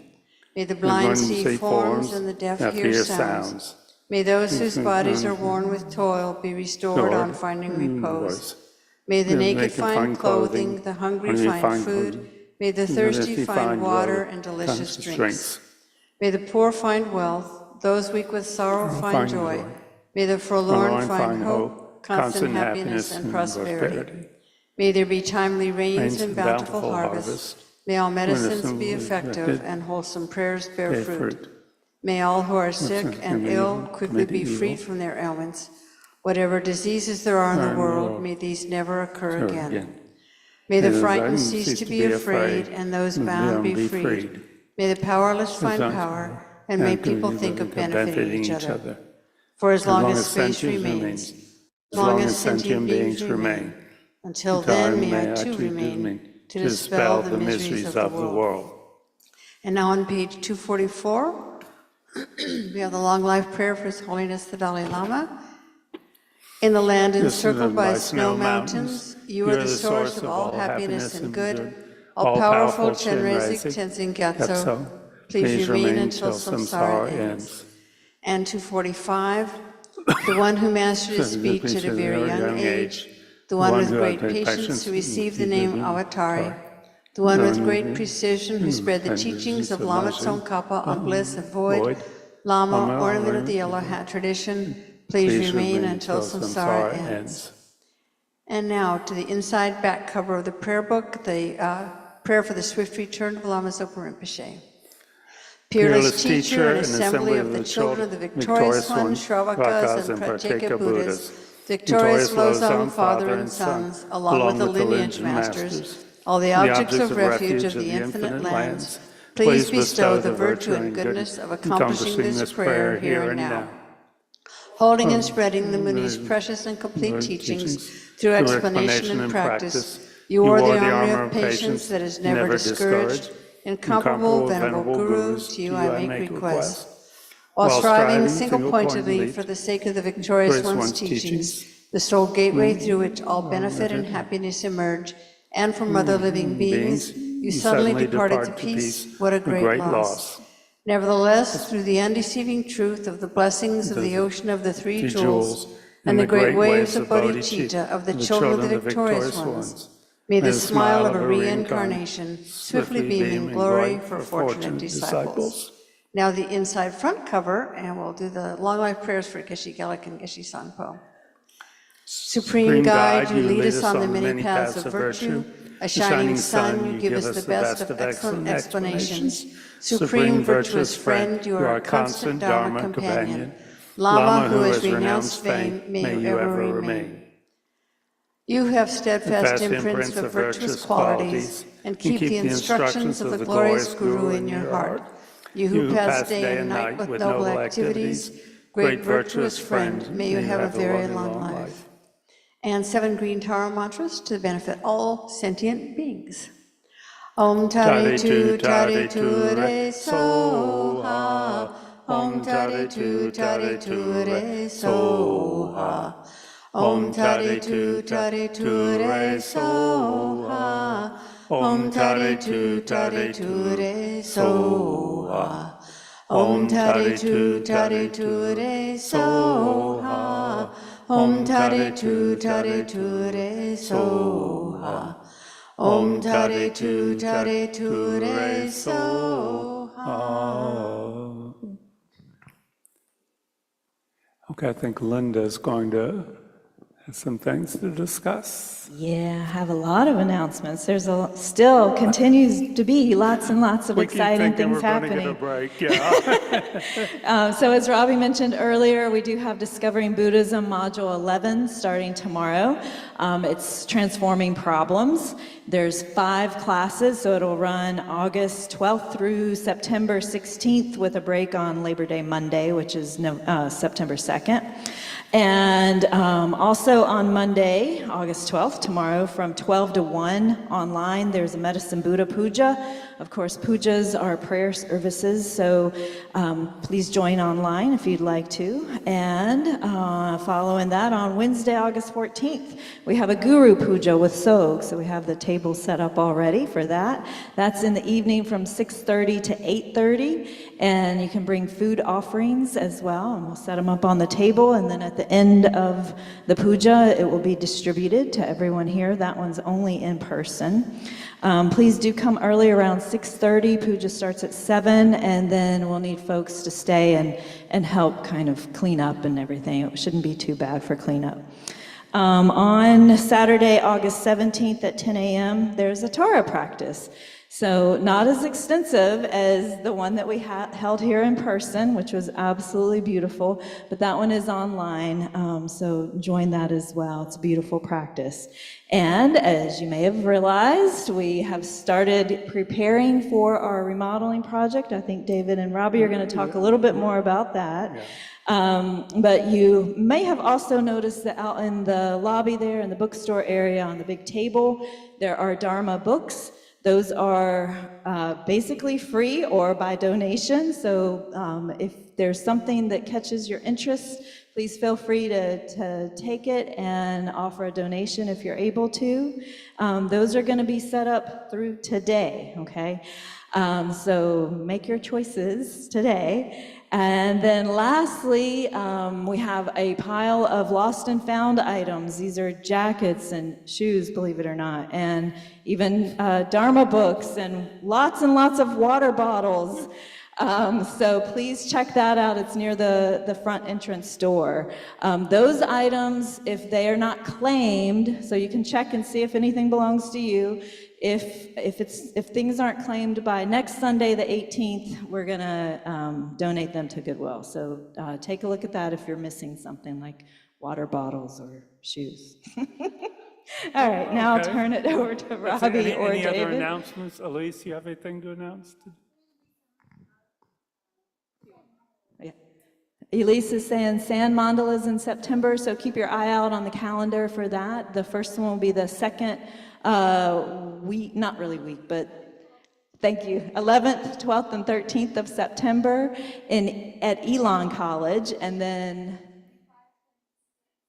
May the blind see forms and the deaf hear sounds. May those whose bodies are worn with toil be restored on finding repose. May the naked find clothing, the hungry find food. May the thirsty find water and delicious drinks. May the poor find wealth, those weak with sorrow find joy. May the forlorn find hope, constant happiness and prosperity. May there be timely rains and bountiful harvests. May all medicines be effective and wholesome prayers bear fruit. May all who are sick and ill quickly be freed from their ailments. Whatever diseases there are in the world, may these never occur again. May the frightened cease to be afraid, and those bound be freed. May the powerless find power, and may people think of benefiting each other. For as long as space remains, as long as sentient beings remain, until then may I too remain to dispel the miseries of the world. And now on page 244, we have the long life prayer for His Holiness the Dalai Lama. In the land encircled by snow mountains, you are the source of all happiness and good. All-powerful Chenrezig Tenzin Gyatso, please remain until samsara ends. And 245, the one who mastered his speech at a very young age, the one with great patience who received the name Avatari, the one with great precision who spread the teachings of Lama Tsongkhapa on bliss and void, Lama, ornament of the yellow hat tradition, please remain until samsara ends. And now to the inside back cover of the prayer book, the prayer for the swift return of Lama Zopa Rinpoche. Peerless teacher and assembly of the children of the victorious ones, Shravakas and Pratyeka Buddhas, victorious Losam, father and sons, along with the lineage masters, all the objects of refuge of the infinite lands, please bestow the virtue and goodness of accomplishing this prayer here and now. Holding and spreading the Muni's precious and complete teachings through explanation and practice, you are the armor of patience that is never discouraged. Incomparable, venerable Guru, to you I make request. While striving single-pointedly for the sake of the victorious one's teachings, the sole gateway through which all benefit and happiness emerge, and from other living beings, you suddenly departed to peace. What a great loss. Nevertheless, through the undeceiving truth of the blessings of the ocean of the three jewels, and the great waves of bodhicitta of the children of the victorious ones, may the smile of a reincarnation swiftly beam in glory for fortunate disciples. Now the inside front cover, and we'll do the long life prayers for Geshe Gelek and Geshe Sanpo. Supreme Guide, you lead us on the many paths of virtue. A shining sun, you give us the best of excellent explanations. Supreme virtuous friend, you are a constant Dharma companion. Lama who has renounced fame, may you ever remain. You have steadfast imprints of virtuous qualities and keep the instructions of the glorious Guru in your heart. You who pass day and night with noble activities, great virtuous friend, may you have a very long life. And 7 green Tara mantras to benefit all sentient beings. Om Tare Tu Tare Tu Re Soha. Om Tare Tu Tare Tu Re Soha. Om Tare Tu Tare Tu Re Soha. Om Tare Tu Tare Tu Re Soha. Om Tare Tu Tare Tu Re Soha. Om Tare Tu Tare Tu Re Soha. Om Tare Tu Tare Tu Re Soha. Okay, I think Linda's going to have some things to discuss. Yeah, I have a lot of announcements. There's still continues to be lots and lots of exciting things happening. We're going to get a break, yeah. So as Robbie mentioned earlier, we do have Discovering Buddhism Module 11 starting tomorrow. It's Transforming Problems. There's 5 classes, so it'll run August 12th through September 16th with a break on Labor Day Monday, which is September 2nd. And also on Monday, August 12th, tomorrow, from 12 to 1 online, there's a Medicine Buddha Puja. Of course, pujas are prayer services, so please join online if you'd like to. And following that, on Wednesday, August 14th, we have a Guru Puja with Sog, so we have the table set up already for that. That's in the evening from 6:30 to 8:30, and you can bring food offerings as well, and we'll set them up on the table, and then at the end of the puja, it will be distributed to everyone here. That one's only in person. Please do come early, around 6:30. Puja starts at 7, and then we'll need folks to stay and help kind of clean up and everything. It shouldn't be too bad for cleanup. On Saturday, August 17th at 10 a.m., there's a Tara practice. So not as extensive as the one that we held here in person, which was absolutely beautiful, but that one is online, so join that as well. It's a beautiful practice. And as you may have realized, we have started preparing for our remodeling project. I think David and Robbie are going to talk a little bit more about that. Yeah. But you may have also noticed that out in the lobby there, in the bookstore area on the big table, there are Dharma books. Those are basically free or by donation, so if there's something that catches your interest, please feel free to take it and offer a donation if you're able to. Those are going to be set up through today, okay? So make your choices today. And then lastly, we have a pile of lost and found items. These are jackets and shoes, believe it or not, and even Dharma books and lots of water bottles. So please check that out. It's near the front entrance door. Those items, if they are not claimed, so you can check and see if anything belongs to you. If things aren't claimed by next Sunday, the 18th, we're gonna donate them to Goodwill. So take a look at that if you're missing something like water bottles or shoes. All right, now I'll turn it over to Robbie or David. Any other announcements? Elise, you have anything to announce? Elise is saying sand mandalas in September, so keep your eye out on the calendar for that. The first one will be the second week, not really week, but thank you, 11th, 12th, and 13th of September at Elon College, and then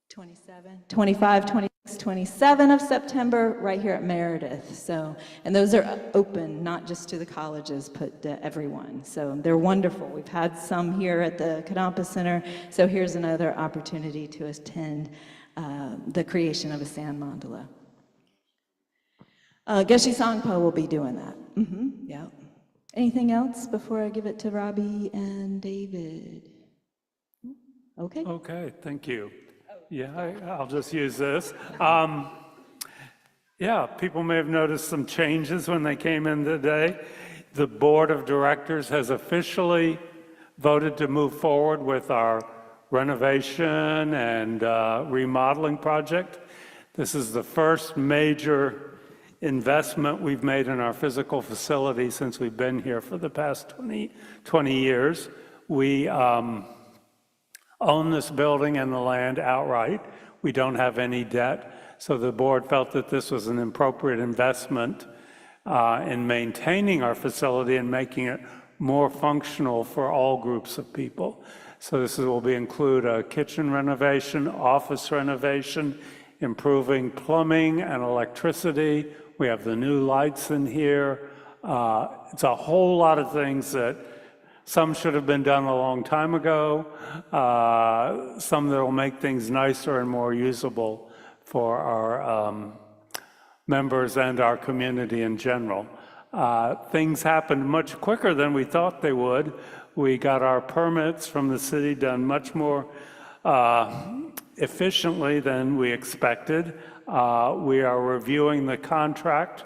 25, 26, 27 of September right here at Meredith. So, and those are open, not just to the colleges, but to everyone. So they're wonderful. We've had some here at the Kadampa Center, so here's another opportunity to attend the creation of a sand mandala. Geshe Sangpo will be doing that. Yeah. Anything else before I give it to Robbie and David? Okay. Okay, thank you. Yeah, I'll just use this. Yeah, people may have noticed some changes when they came in today. The board of directors has officially voted to move forward with our renovation and remodeling project. This is the first major investment we've made in our physical facility since we've been here for the past 20 years. We own this building and the land outright. We don't have any debt. So the board felt that this was an appropriate investment in maintaining our facility and making it more functional for all groups of people. So this will include a kitchen renovation, office renovation, improving plumbing and electricity. We have the new lights in here. It's a whole lot of things that some should have been done a long time ago, some that will make things nicer and more usable for our members and our community in general. Things happened much quicker than we thought they would. We got our permits from the city done much more efficiently than we expected. We are reviewing the contract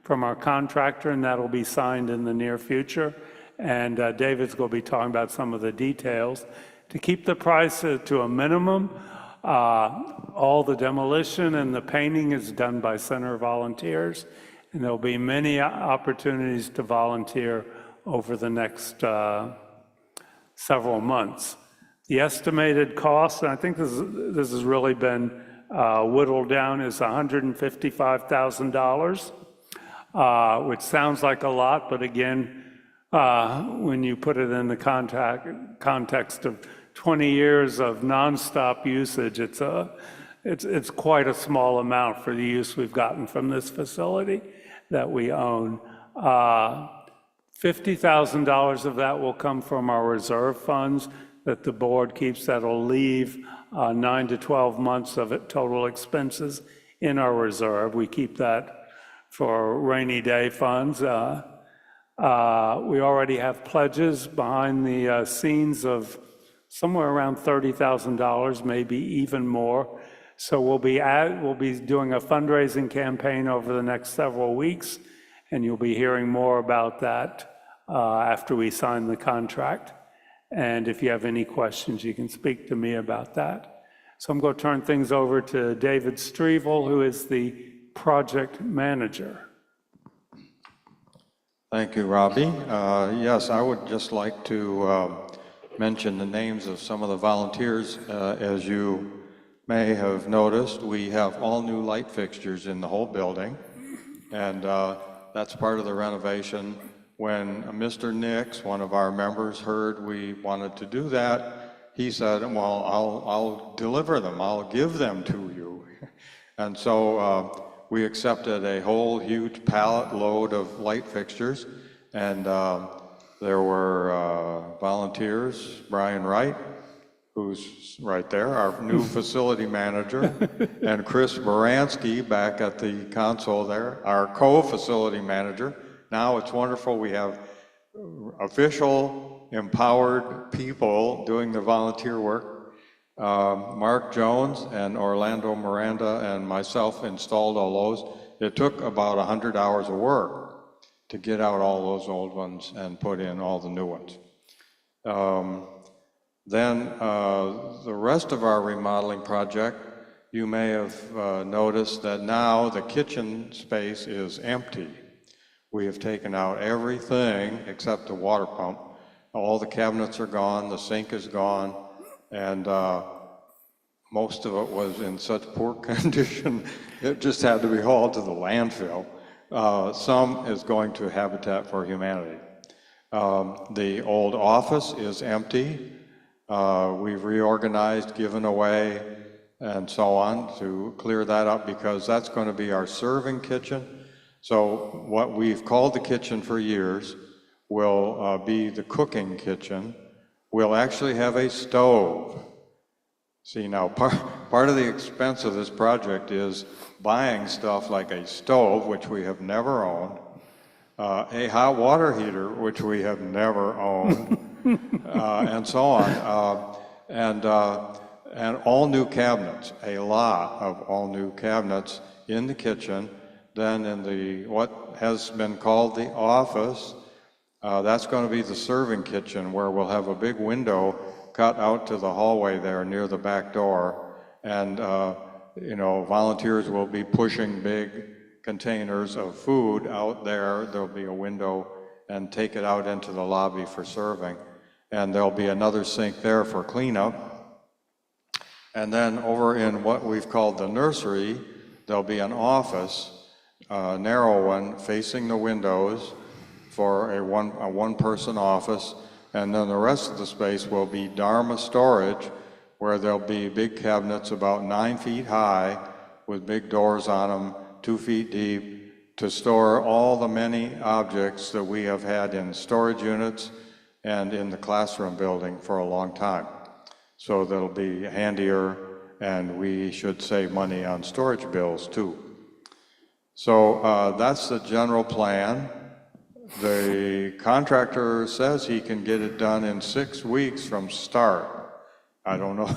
from our contractor, and that'll be signed in the near future. And David's going to be talking about some of the details. To keep the price to a minimum, all the demolition and the painting is done by center volunteers, and there'll be many opportunities to volunteer over the next several months. The estimated cost, and I think this has really been whittled down, is $155,000, which sounds like a lot, but again, when you put it in the context of 20 years of nonstop usage, it's quite a small amount for the use we've gotten from this facility that we own. $50,000 of that will come from our reserve funds that the board keeps. That'll leave 9 to 12 months of total expenses in our reserve. We keep that for rainy day funds. We already have pledges behind the scenes of somewhere around $30,000, maybe even more. So we'll be doing a fundraising campaign over the next several weeks, and you'll be hearing more about that after we sign the contract. And if you have any questions, you can speak to me about that. So I'm going to turn things over to David Strevel, who is the project manager. Thank you, Robbie. Yes, I would just like to mention the names of some of the volunteers. As you may have noticed, we have all new light fixtures in the whole building, and that's part of the renovation. When Mr. Nix, one of our members, heard we wanted to do that, he said, well, I'll deliver them, I'll give them to you. And so we accepted a whole huge pallet load of light fixtures, and there were volunteers, Brian Wright, who's right there, our new facility manager, and Chris Baranski back at the console there, our co-facility manager. Now it's wonderful, we have official, empowered people doing the volunteer work. Mark Jones and Orlando Miranda and myself installed all those. It took about 100 hours of work to get out all those old ones and put in all the new ones. Then the rest of our remodeling project, you may have noticed that now the kitchen space is empty. We have taken out everything except the water pump. All the cabinets are gone, the sink is gone, and most of it was in such poor condition, it just had to be hauled to the landfill. Some is going to Habitat for Humanity. The old office is empty. We've reorganized, given away, and so on to clear that up, because that's going to be our serving kitchen. So what we've called the kitchen for years will be the cooking kitchen. We'll actually have a stove. See, now part of the expense of this project is buying stuff like a stove, which we have never owned, a hot water heater, which we have never owned, and so on, and all new cabinets, a lot of all new cabinets in the kitchen. then in the, what has been called the office, that's going to be the serving kitchen, where we'll have a big window cut out to the hallway there near the back door. And, you know, volunteers will be pushing big containers of food out there. There'll be a window, and take it out into the lobby for serving. And there'll be another sink there for cleanup. And then over in what we've called the nursery, there'll be an office, a narrow one facing the windows for a one-person office. And then the rest of the space will be Dharma storage, where there'll be big cabinets about 9 feet high with big doors on them, 2 feet deep, to store all the many objects that we have had in storage units and in the classroom building for a long time. So that'll be handier, and we should save money on storage bills too. So that's the general plan. The contractor says he can get it done in 6 weeks from start. I don't know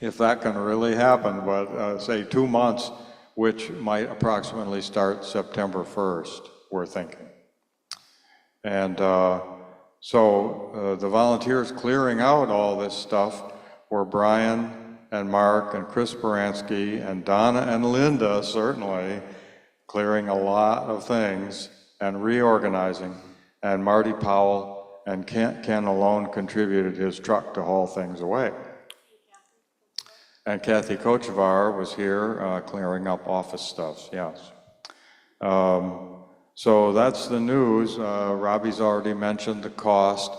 if that can really happen, but say 2 months, which might approximately start September 1st, we're thinking. And so the volunteers clearing out all this stuff were Brian and Mark and Chris Baranski and Donna and Linda, certainly, clearing a lot of things and reorganizing, and Marty Powell and Ken alone contributed his truck to haul things away. And Kathy Kochevar was here clearing up office stuff, yes. So that's the news. Robbie's already mentioned the cost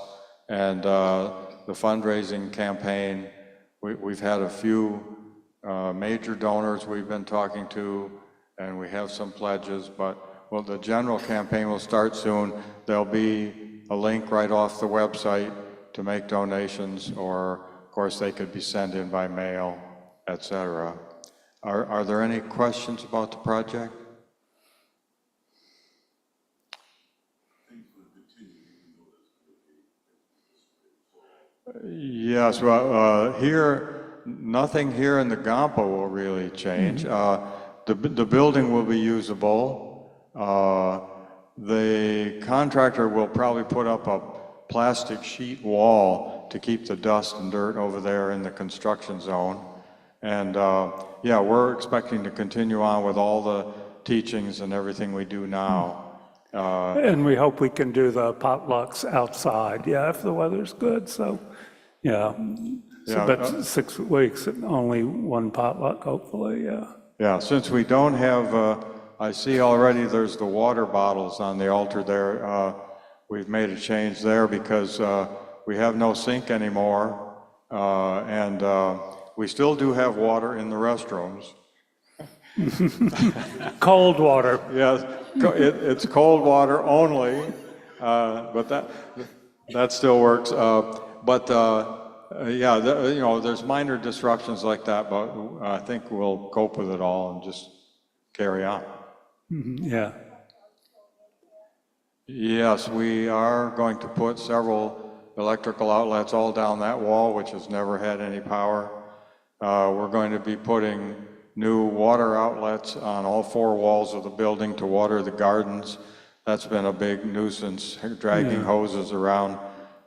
and the fundraising campaign. We've had a few major donors we've been talking to, and we have some pledges, but well, the general campaign will start soon. There'll be a link right off the website to make donations, or of course they could be sent in by mail, etc. Are there any questions about the project? Yes, well, here, nothing here in the Kadampa will really change. The building will be usable. The contractor will probably put up a plastic sheet wall to keep the dust and dirt over there in the construction zone. And yeah, we're expecting to continue on with all the teachings and everything we do now. And we hope we can do the potlucks outside, yeah, if the weather's good, so, yeah. So, but 6 weeks, only one potluck, hopefully, yeah. Yeah, since we don't have, I see already there's the water bottles on the altar there. We've made a change there because we have no sink anymore, and we still do have water in the restrooms. Cold water. Yes, it's cold water only, but that still works. Yeah, you know, there's minor disruptions like that, but I think we'll cope with it all and just carry on. Yeah. Yes, we are going to put several electrical outlets all down that wall, which has never had any power. We're going to be putting new water outlets on all 4 walls of the building to water the gardens. That's been a big nuisance, dragging hoses around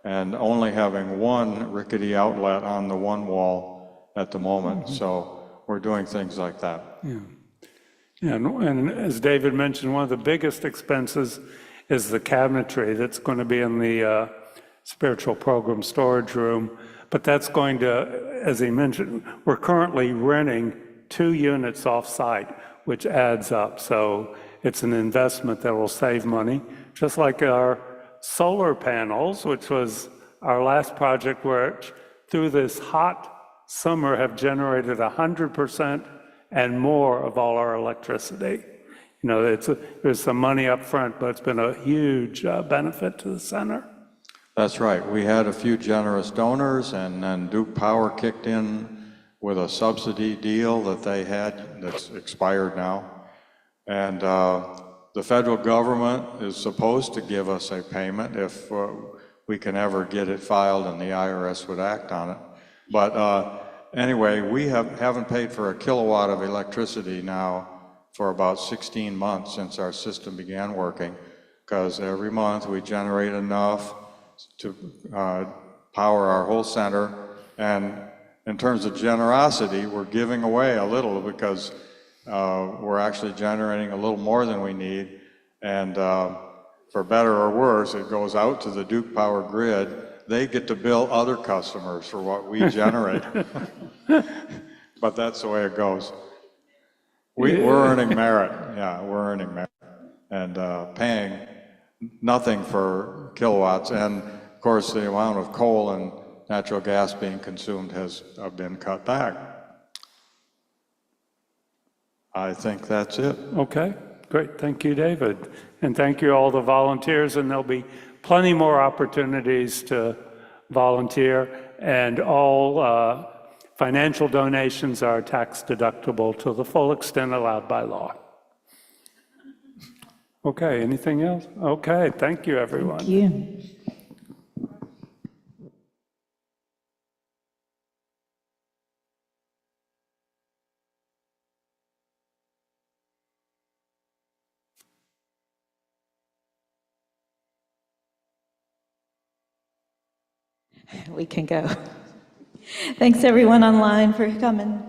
and only having one rickety outlet on the one wall at the moment. So we're doing things like that. Yeah. Yeah, and as David mentioned, one of the biggest expenses is the cabinetry that's going to be in the spiritual program storage room. But that's going to, as he mentioned, we're currently renting 2 units off-site, which adds up. So it's an investment that will save money, just like our solar panels, which was our last project, which through this hot summer have generated 100% and more of all our electricity. You know, there's some money up front, but it's been a huge benefit to the center. That's right. We had a few generous donors, and then Duke Power kicked in with a subsidy deal that they had that's expired now. And the federal government is supposed to give us a payment if we can ever get it filed and the IRS would act on it. But anyway, we haven't paid for a kilowatt of electricity now for about 16 months since our system began working, because every month we generate enough to power our whole center. And in terms of generosity, we're giving away a little because we're actually generating a little more than we need. And for better or worse, it goes out to the Duke Power grid. They get to bill other customers for what we generate. But that's the way it goes. We're earning merit. Yeah, we're earning merit. And paying nothing for kilowatts. And of course, the amount of coal and natural gas being consumed has been cut back. I think that's it. Okay, great. Thank you, David. And thank you all the volunteers, and there'll be plenty more opportunities to volunteer, and all financial donations are tax deductible to the full extent allowed by law. Okay, anything else? Okay, thank you, everyone. Thank you. We can go. Thanks everyone online for coming.